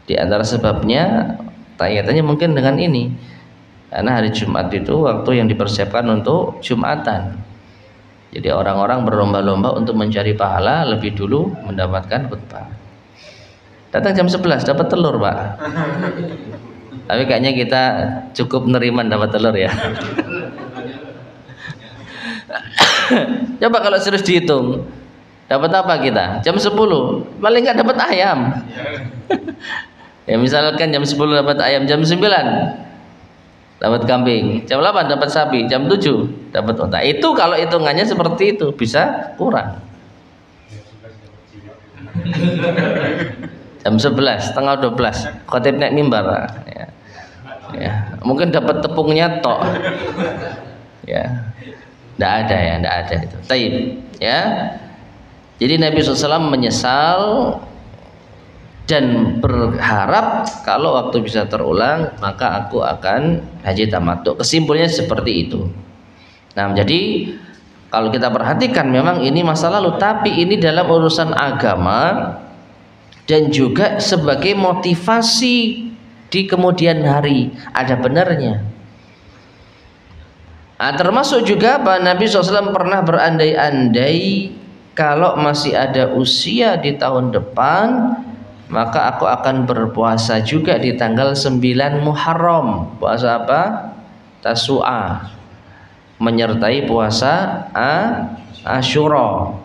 Di antara sebabnya kaitannya mungkin dengan ini, karena hari Jumat itu waktu yang dipersiapkan untuk Jumatan. Jadi orang-orang berlomba-lomba untuk mencari pahala, lebih dulu mendapatkan khutbah. Datang jam 11 dapat telur, Pak. Tapi kayaknya kita cukup nerima dapat telur ya. Coba kalau serius dihitung, dapat apa kita? Jam 10 paling nggak dapat ayam. Ya misalkan jam 10 dapat ayam, jam 9 dapat kambing, jam 8 dapat sapi, jam 7 dapat unta. Itu kalau hitungannya seperti itu bisa kurang. Jam 11, setengah 12 khotib naik mimbar ya. Ya, mungkin dapat tepungnya tok. Ya. Tidak ada itu. Taib, ya. Jadi Nabi SAW menyesal dan berharap kalau waktu bisa terulang maka aku akan haji tamattu. Kesimpulannya seperti itu. Nah, jadi Kalau kita perhatikan memang ini masa lalu, tapi ini dalam urusan agama dan juga sebagai motivasi di kemudian hari, ada benarnya. Termasuk juga Pak Nabi SAW pernah berandai-andai, kalau masih ada usia di tahun depan, maka aku akan berpuasa juga di tanggal 9 Muharram. Puasa apa? Tasu'a, menyertai puasa Asyura.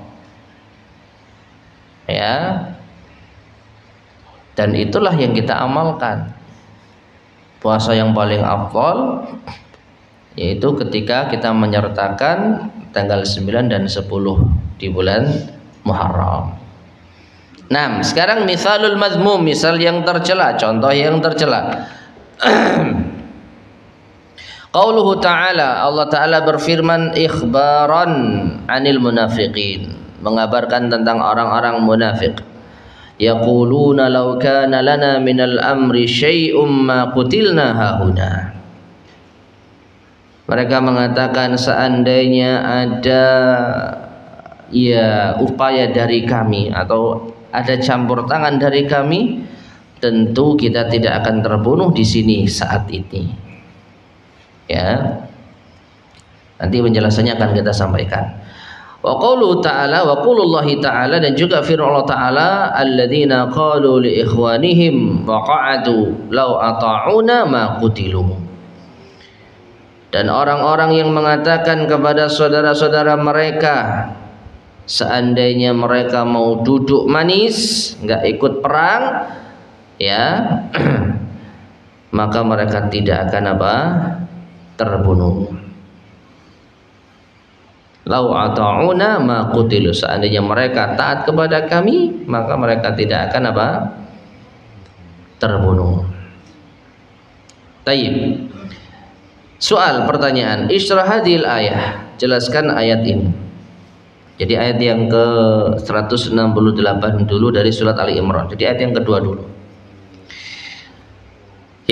Ya. Dan itulah yang kita amalkan. Puasa yang paling afdal yaitu ketika kita menyertakan tanggal 9 dan 10 di bulan Muharram. Nah, sekarang misalul mazmum, misal yang tercela, contoh yang tercela. Qauluhu ta'ala, Allah Ta'ala berfirman ikhbaran anil munafiqin, mengabarkan tentang orang-orang munafik. Yaquluna law kana lana minal amri syai'um ma qutilna hahuna. Mereka mengatakan seandainya ada upaya dari kami atau ada campur tangan dari kami, tentu kita tidak akan terbunuh di sini saat ini. Ya. Nanti penjelasannya akan kita sampaikan. Wa qaulu ta'ala wa qaulullahi ta'ala, dan juga firman Allah Ta'ala, alladzina qalu li ikhwanihim wa qa'adu law ata'una ma qutilu. Dan orang-orang yang mengatakan kepada saudara-saudara mereka, seandainya mereka mau duduk manis, nggak ikut perang, ya, maka mereka tidak akan terbunuh. Lau ata'una ma qutilu, seandainya mereka taat kepada kami, maka mereka tidak akan terbunuh. Taib. Soal, pertanyaan, isyrah hadhil ayah, jelaskan ayat ini. Jadi ayat yang ke 168 dulu dari surat Ali Imran. Jadi ayat yang kedua dulu.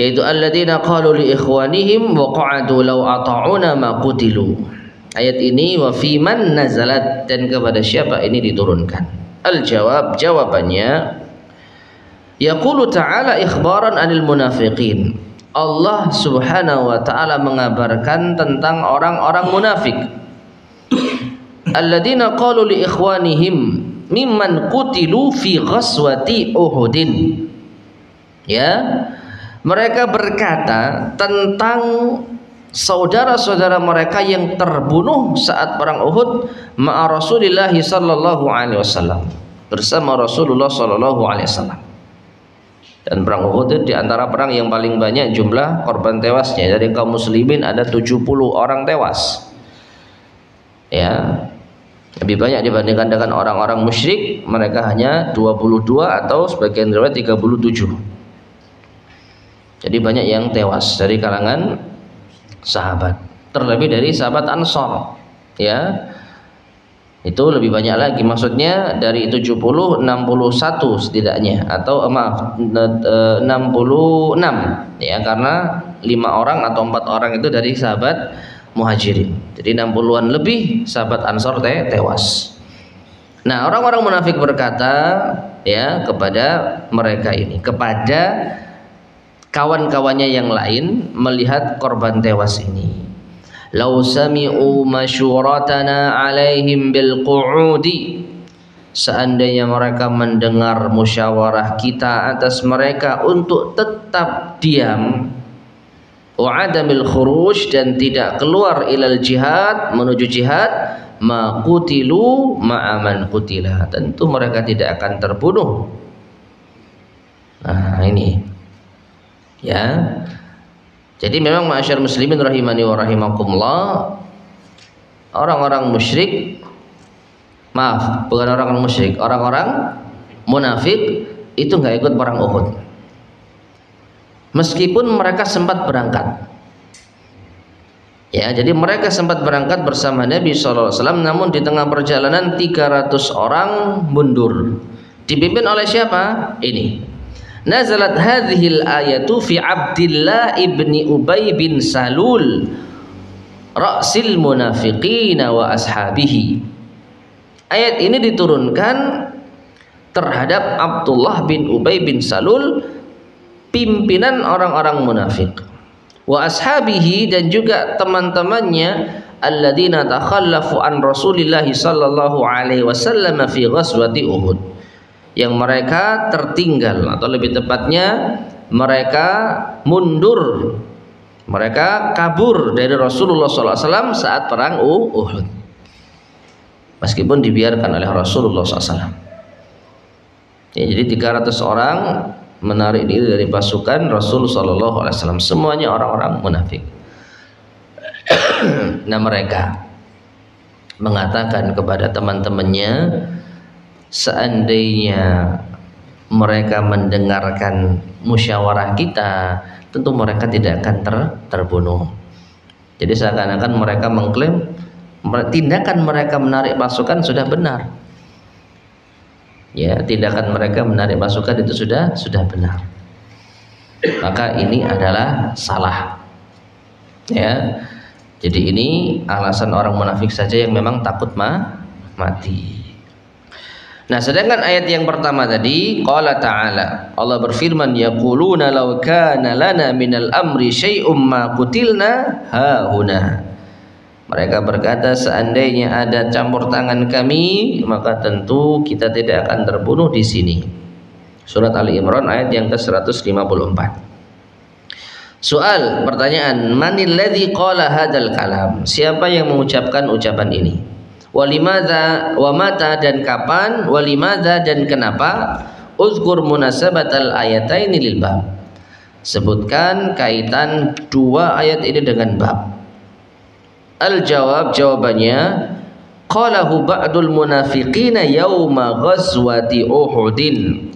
Yaitu alladzina qalu li ikhwanihim wa qa'adu law ata'una ma qutilu. Ayat ini wa fiman nazalat, dan kepada siapa ini diturunkan? Al-jawab, jawabannya, yaqulu ta'ala ikhbaran anil munafiqin. Allah Subhanahu wa ta'ala mengabarkan tentang orang-orang munafik. Alladzina qalu li ikhwanihim mimman qutilu fi ghazwati Uhudin. Ya, mereka berkata tentang saudara-saudara mereka yang terbunuh saat perang Uhud ma'a Rasulillah sallallahu alaihi wasallam, bersama Rasulullah sallallahu alaihi wasallam. Dan perang Uhud itu diantara perang yang paling banyak jumlah korban tewasnya. Dari kaum muslimin ada 70 orang tewas. Ya, lebih banyak dibandingkan dengan orang-orang musyrik. Mereka hanya 22 atau sebagian riwayat 37. Jadi banyak yang tewas dari kalangan sahabat. Terlebih dari sahabat Ansor. Ya, itu lebih banyak lagi, maksudnya dari 70 61 setidaknya, atau 66 ya, karena 5 orang atau 4 orang itu dari sahabat Muhajirin. Jadi 60-an lebih sahabat Ansor tewas. Nah, orang-orang munafik berkata ya kepada mereka ini, kepada kawan-kawannya yang lain melihat korban tewas ini, Lau sami'u masyuratana alaihim bil qu'udi, seandainya mereka mendengar musyawarah kita atas mereka untuk tetap diam, wa adamil khuruj, dan tidak keluar ilal jihad, menuju jihad, ma qutilu ma'aman qutila, tentu mereka tidak akan terbunuh. Nah, ini ya. Jadi memang ma'asyar muslimin rahimani wa rahimakumullah, orang-orang musyrik, maaf, bukan orang-orang musyrik, orang-orang munafik itu nggak ikut perang Uhud. Meskipun mereka sempat berangkat. Ya, jadi mereka sempat berangkat bersama Nabi SAW, namun di tengah perjalanan 300 orang mundur. Dipimpin oleh siapa? Ini. Nazalat hadhil ayatu fi Abdillah ibni Ubay bin Salul ra'sil munafiqina wa ashabihi. Ayat ini diturunkan terhadap Abdullah bin Ubay bin Salul, pimpinan orang-orang munafik, wa ashabihi, dan juga teman-temannya, alladzina takhallafu an Rasulillah sallallahu alaihi wasallam fi ghazwati Uhud, yang mereka tertinggal, atau lebih tepatnya mereka mundur, mereka kabur dari Rasulullah sallallahu alaihi wasallam saat perang Uhud, meskipun dibiarkan oleh Rasulullah sallallahu alaihi wasallam. Ya, jadi 300 orang menarik diri dari pasukan Rasul sallallahu alaihi wasallam, semuanya orang-orang munafik. Nah, mereka mengatakan kepada teman-temannya, seandainya mereka mendengarkan musyawarah kita, tentu mereka tidak akan terbunuh. Jadi seakan-akan mereka mengklaim tindakan mereka menarik pasukan sudah benar. Ya, tindakan mereka menarik pasukan itu sudah benar. Maka ini adalah salah. Ya. Jadi ini alasan orang munafik saja yang memang takut mati. Nah, sedangkan ayat yang pertama tadi, qala ta'ala, Allah berfirman, yaquluna law kana lana minal amri syai'um ma qutilna hauna. Mereka berkata, seandainya ada campur tangan kami, maka tentu kita tidak akan terbunuh di sini. Surat Ali Imran ayat yang ke-154. Soal, pertanyaan, manil ladzi qala hadzal kalam? Siapa yang mengucapkan ucapan ini? Walimadza wa mata, dan kapan? Walimadza, dan kenapa? Uzkur munasabatal ayataini lil bab. Sebutkan kaitan dua ayat ini dengan bab. Al-jawab, jawabannya, qalahu ba'dul munafiqina yauma ghazwati Uhudin.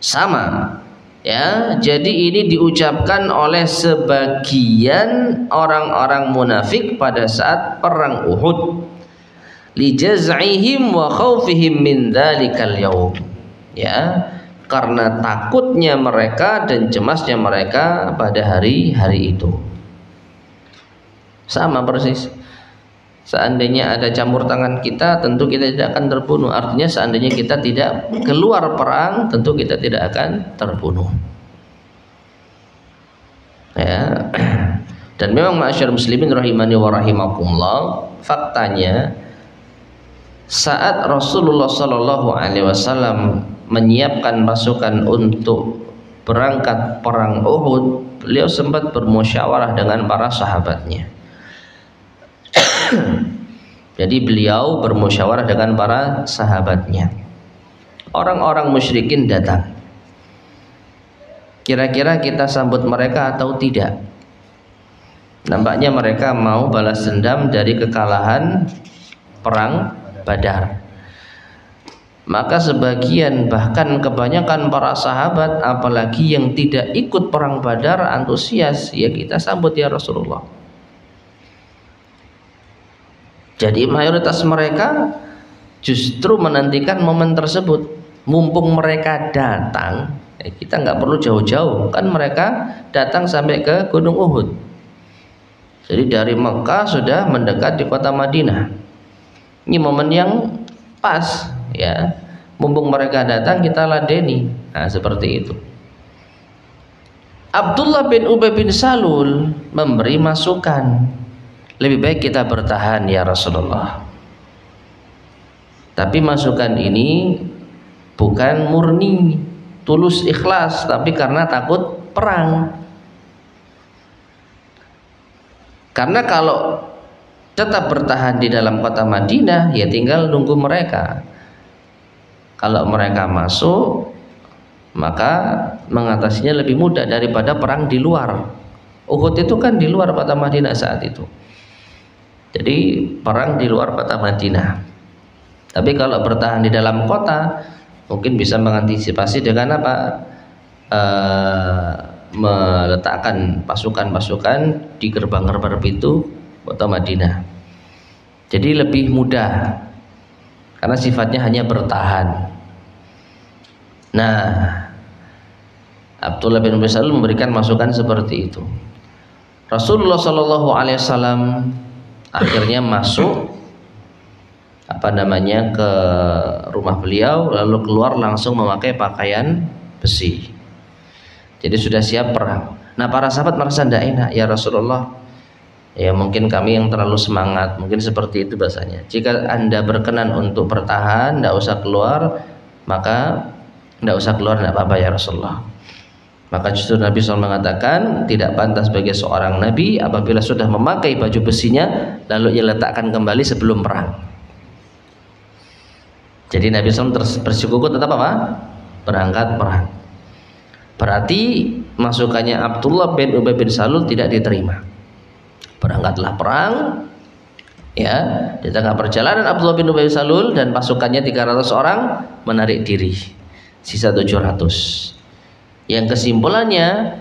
Sama. Ya, jadi ini diucapkan oleh sebagian orang-orang munafik pada saat perang Uhud. Li jaz'ihim wa khaufihim min dzalikal yaum. Ya, karena takutnya mereka dan cemasnya mereka pada hari-hari itu. Sama persis. Seandainya ada campur tangan kita, tentu kita tidak akan terbunuh. Artinya seandainya kita tidak keluar perang, tentu kita tidak akan terbunuh. Ya. Dan memang ma'asyar muslimin rahimani wa rahimakumullah, faktanya saat Rasulullah sallallahu alaihi wasallam menyiapkan pasukan untuk berangkat perang Uhud, beliau sempat bermusyawarah dengan para sahabatnya. Jadi beliau bermusyawarah dengan para sahabatnya. Orang-orang musyrikin datang. Kira-kira kita sambut mereka atau tidak? Nampaknya mereka mau balas dendam dari kekalahan perang Badar. Maka sebagian, bahkan kebanyakan para sahabat, apalagi yang tidak ikut perang Badar, antusias, ya kita sambut ya Rasulullah. Jadi mayoritas mereka justru menantikan momen tersebut. Mumpung mereka datang, kita nggak perlu jauh-jauh, kan mereka datang sampai ke Gunung Uhud. Jadi dari Mekah sudah mendekat di kota Madinah. Ini momen yang pas, ya. Mumpung mereka datang, kita ladeni. Nah, seperti itu. Abdullah bin Ubay bin Salul memberi masukan, lebih baik kita bertahan ya Rasulullah. Tapi masukan ini bukan murni, tulus ikhlas, tapi karena takut perang. Karena kalau tetap bertahan di dalam kota Madinah, ya tinggal nunggu mereka. Kalau mereka masuk, maka mengatasinya lebih mudah daripada perang di luar. Uhud itu kan di luar kota Madinah saat itu. Jadi perang di luar kota Madinah. Tapi kalau bertahan di dalam kota, mungkin bisa mengantisipasi dengan apa? Meletakkan pasukan-pasukan di gerbang-gerbang pintu kota Madinah. Jadi lebih mudah karena sifatnya hanya bertahan. Nah, Abdullah bin Ubay bin Salul memberikan masukan seperti itu. Rasulullah Shallallahu Alaihi Wasallam akhirnya masuk ke rumah beliau, lalu keluar langsung memakai pakaian besi. Jadi sudah siap perang. Nah, para sahabat merasa tidak enak, ya Rasulullah, ya mungkin kami yang terlalu semangat, mungkin seperti itu bahasanya. Jika Anda berkenan untuk bertahan, tidak usah keluar, maka tidak usah keluar, tidak apa-apa ya Rasulullah. Maka justru Nabi SAW mengatakan tidak pantas bagi seorang Nabi apabila sudah memakai baju besinya lalu ia letakkan kembali sebelum perang. Jadi Nabi SAW bersikukuh tetap apa? Berangkat perang. Berarti masukannya Abdullah bin Ubay bin Salul tidak diterima. Berangkatlah perang, ya, di tengah perjalanan Abdullah bin Ubay bin Salul dan pasukannya 300 orang menarik diri, sisa 700. Yang kesimpulannya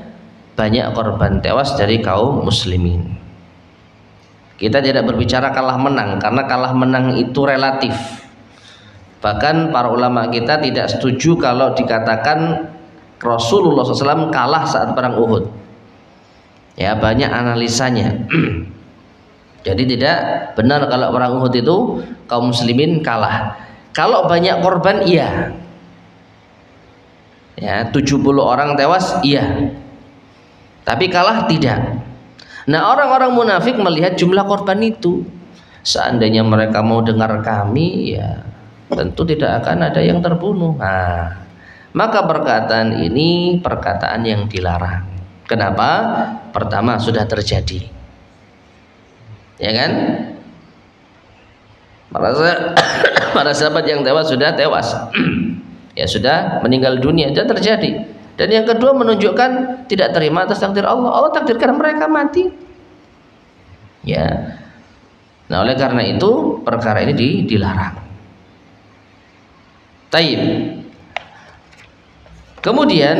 banyak korban tewas dari kaum muslimin. Kita tidak berbicara kalah menang karena kalah menang itu relatif. Bahkan para ulama kita tidak setuju kalau dikatakan Rasulullah SAW kalah saat perang Uhud. Ya, banyak analisanya. Jadi tidak benar kalau perang Uhud itu kaum muslimin kalah. Kalau banyak korban, iya. Ya, 70 orang tewas, iya. Tapi kalah tidak. Nah, orang-orang munafik melihat jumlah korban itu. Seandainya mereka mau dengar kami, ya tentu tidak akan ada yang terbunuh. Nah, maka perkataan ini perkataan yang dilarang. Kenapa? Pertama, sudah terjadi, ya kan? Para sahabat yang tewas sudah tewas. Ya sudah meninggal dunia, sudah terjadi. Dan yang kedua menunjukkan tidak terima atas takdir Allah. Allah takdirkan mereka mati. Ya. Nah, oleh karena itu perkara ini dilarang. Taib. Kemudian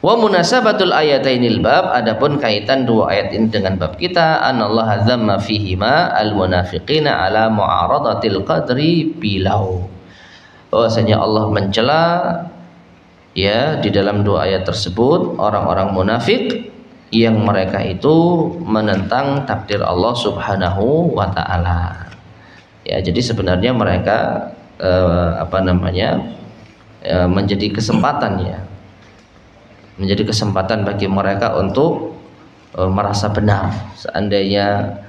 wa munasabatul ayatainil bab, adapun kaitan dua ayat ini dengan bab kita, anallaha dzamma fihima almunafiqina ala mu'aradatil qadri bilau. Bahwasanya Allah mencela ya di dalam dua ayat tersebut orang-orang munafik yang mereka itu menentang takdir Allah Subhanahu wa taala. Ya, jadi sebenarnya mereka menjadi kesempatan ya. Menjadi kesempatan bagi mereka untuk merasa benar. Seandainya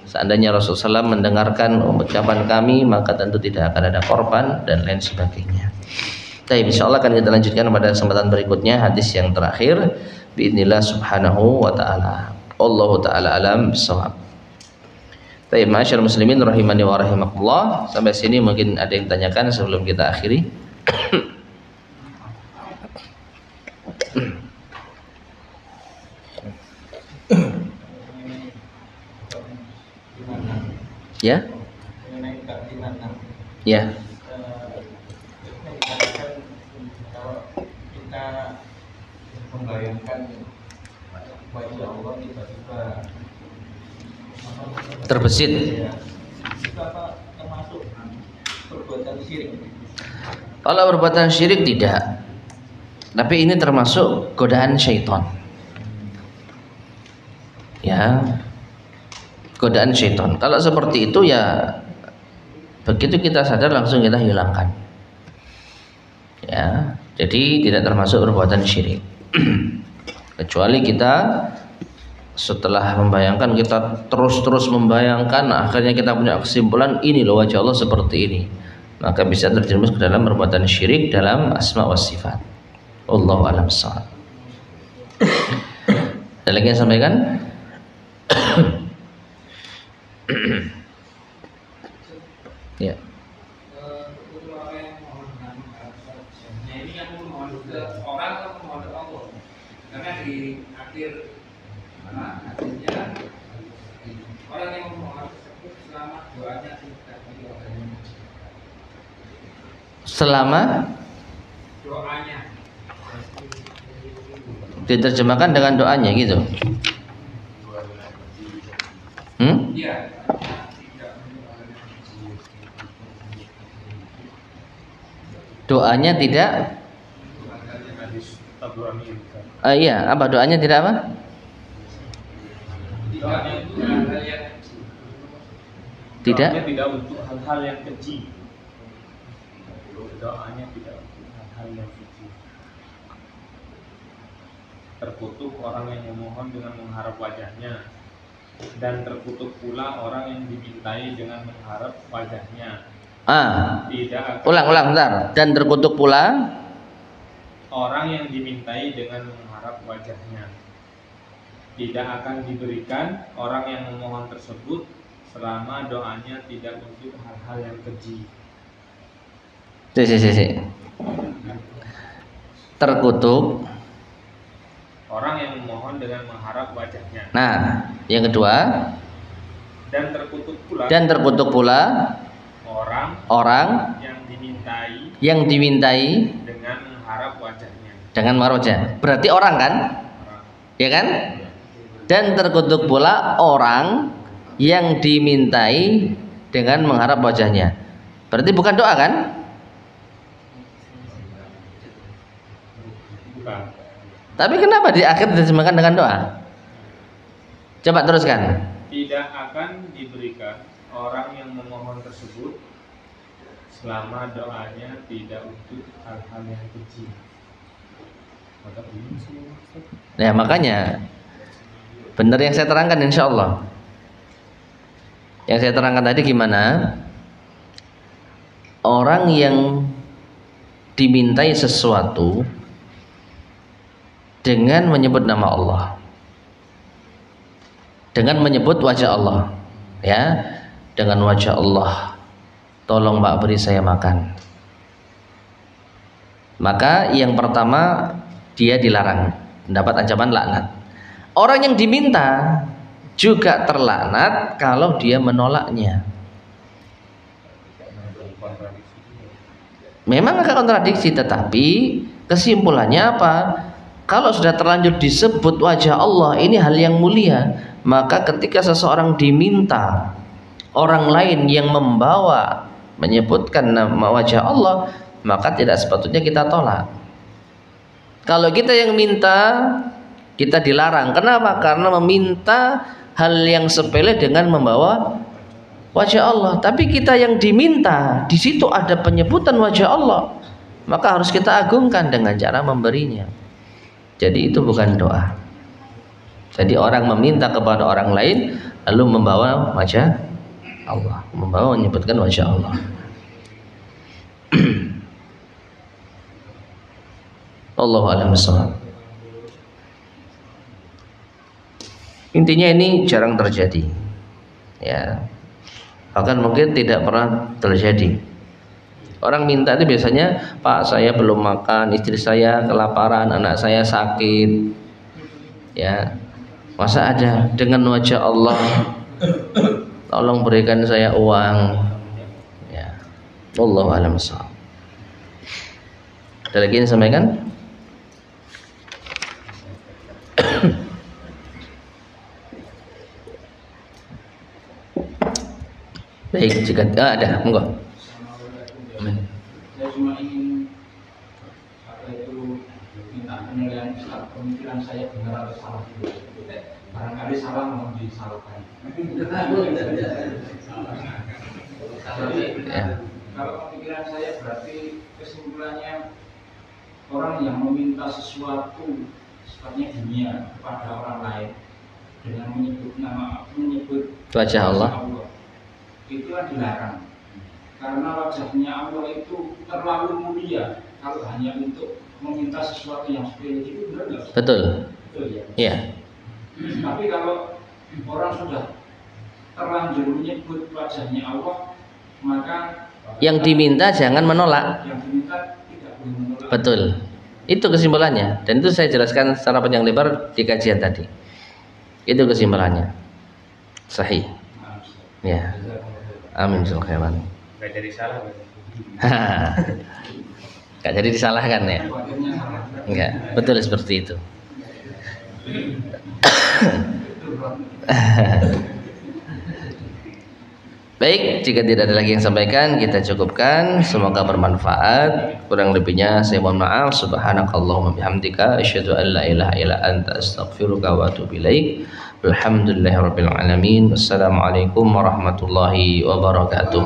seandainya Rasulullah SAW mendengarkan ucapan kami, maka tentu tidak akan ada korban dan lain sebagainya. Baik, insyaallah akan kita lanjutkan pada kesempatan berikutnya hadis yang terakhir biidznillah subhanahu wa taala. Allahu taala alam bisawab. Baik, masyaallah muslimin rahimani wa rahimakumullah. Sampai sini mungkin ada yang tanyakan sebelum kita akhiri. Ya? Ya. Kita membayangkan wajah Allah tiba-tiba terbesit. Itu apa termasuk perbuatan syirik? Kalau perbuatan syirik tidak. Tapi ini termasuk godaan syaitan. Ya. Godaan syaitan. Kalau seperti itu ya begitu kita sadar langsung kita hilangkan. Ya, jadi tidak termasuk perbuatan syirik. Kecuali kita setelah membayangkan, kita terus membayangkan, akhirnya kita punya kesimpulan ini loh wajah Allah seperti ini, maka bisa terjerumus ke dalam perbuatan syirik dalam asma wa sifat. Wallahu a'lam bishawab. Ada lagi yang sampaikan? Ya. Ini yang memohon ke orang atau memohon ke Allah? Karena di akhir hadisnya orang yang memohon tersebut selama doanya tidak diobati. Selama Doanya diterjemahkan dengan doanya gitu. Iya. Doanya tidak. Iya, apa doanya tidak apa? Tidak? Doanya tidak untuk hal-hal yang keji. Doanya tidak untuk hal-hal yang keji. Terkutuk orang yang memohon dengan mengharap wajahnya, dan terkutuk pula orang yang dimintai dengan mengharap wajahnya. Tidak akan Ulang bentar. Dan terkutuk pula orang yang dimintai dengan mengharap wajahnya. Tidak akan diberikan orang yang memohon tersebut selama doanya tidak untuk hal-hal yang keji. Terkutuk Orang yang memohon dengan mengharap wajahnya. Nah, yang kedua, Dan terkutuk pula orang yang dimintai dengan mengharap wajahnya. dengan mengharap wajah. Berarti orang kan? Ya kan? Dan terkutuk pula orang yang dimintai dengan mengharap wajahnya. Berarti bukan doa kan? Bukan. Tapi kenapa di akhir diterjemahkan dengan doa? Coba teruskan. Tidak akan diberikan orang yang memohon tersebut selama doanya tidak untuk hal-hal yang keji. Ya makanya benar yang saya terangkan, insya Allah. Yang saya terangkan tadi gimana? Orang yang dimintai sesuatu dengan menyebut nama Allah, dengan menyebut wajah Allah, ya, dengan wajah Allah, tolong Mbak beri saya makan. Maka yang pertama dia dilarang, mendapat ancaman laknat. Orang yang diminta juga terlaknat kalau dia menolaknya. Memang agak kontradiksi, tetapi kesimpulannya apa? Kalau sudah terlanjur disebut wajah Allah, ini hal yang mulia, maka ketika seseorang diminta orang lain yang membawa menyebutkan nama wajah Allah, maka tidak sepatutnya kita tolak. Kalau kita yang minta, kita dilarang. Kenapa? Karena meminta hal yang sepele dengan membawa wajah Allah. Tapi kita yang diminta, di situ ada penyebutan wajah Allah, maka harus kita agungkan dengan cara memberinya. Jadi itu bukan doa. Jadi orang meminta kepada orang lain lalu membawa wajah Allah, membawa menyebutkan wajah Allah. Allahu a'lam bishawab. Intinya ini jarang terjadi, ya. Bahkan mungkin tidak pernah terjadi. Orang minta itu biasanya, Pak saya belum makan, istri saya kelaparan, anak saya sakit, ya. Masa ada dengan wajah Allah, tolong berikan saya uang, ya. Allahu a'lam bishawab. Ada lagi yang disampaikan? Baik, jika ada, monggo. Amin. Saya cuma ingin minta penilaian pemikiran saya benar atau salah dulu. Barangkali salah mohon disalahkan. Kalau pemikiran saya berarti kesimpulannya orang yang meminta sesuatu sifatnya dunia kepada orang lain dengan menyebut wajah Allah itulah dilarang, karena wajahnya Allah itu terlalu mulia kalau hanya untuk meminta sesuatu yang sepele itu, benar nggak? Betul. Betul ya. Iya. Tapi kalau orang sudah terlanjur menyebut wajahnya Allah, maka yang diminta jangan menolak. Yang diminta tidak boleh menolak. Betul. Itu kesimpulannya, dan itu saya jelaskan secara panjang lebar di kajian tadi. Itu kesimpulannya. Sahih. Ya. Amin sul khairan. Gak jadi salah. Gak jadi disalahkan ya. Enggak, betul seperti itu. Baik, jika tidak ada lagi yang sampaikan, kita cukupkan. Semoga bermanfaat. Kurang lebihnya saya mohon maaf. Subhanakallahumma bihamdika asyhadu an la ilaha illa anta astaghfiruka wa atubu ilaik. Alhamdulillahirabbil alamin. Wassalamualaikum warahmatullahi wabarakatuh.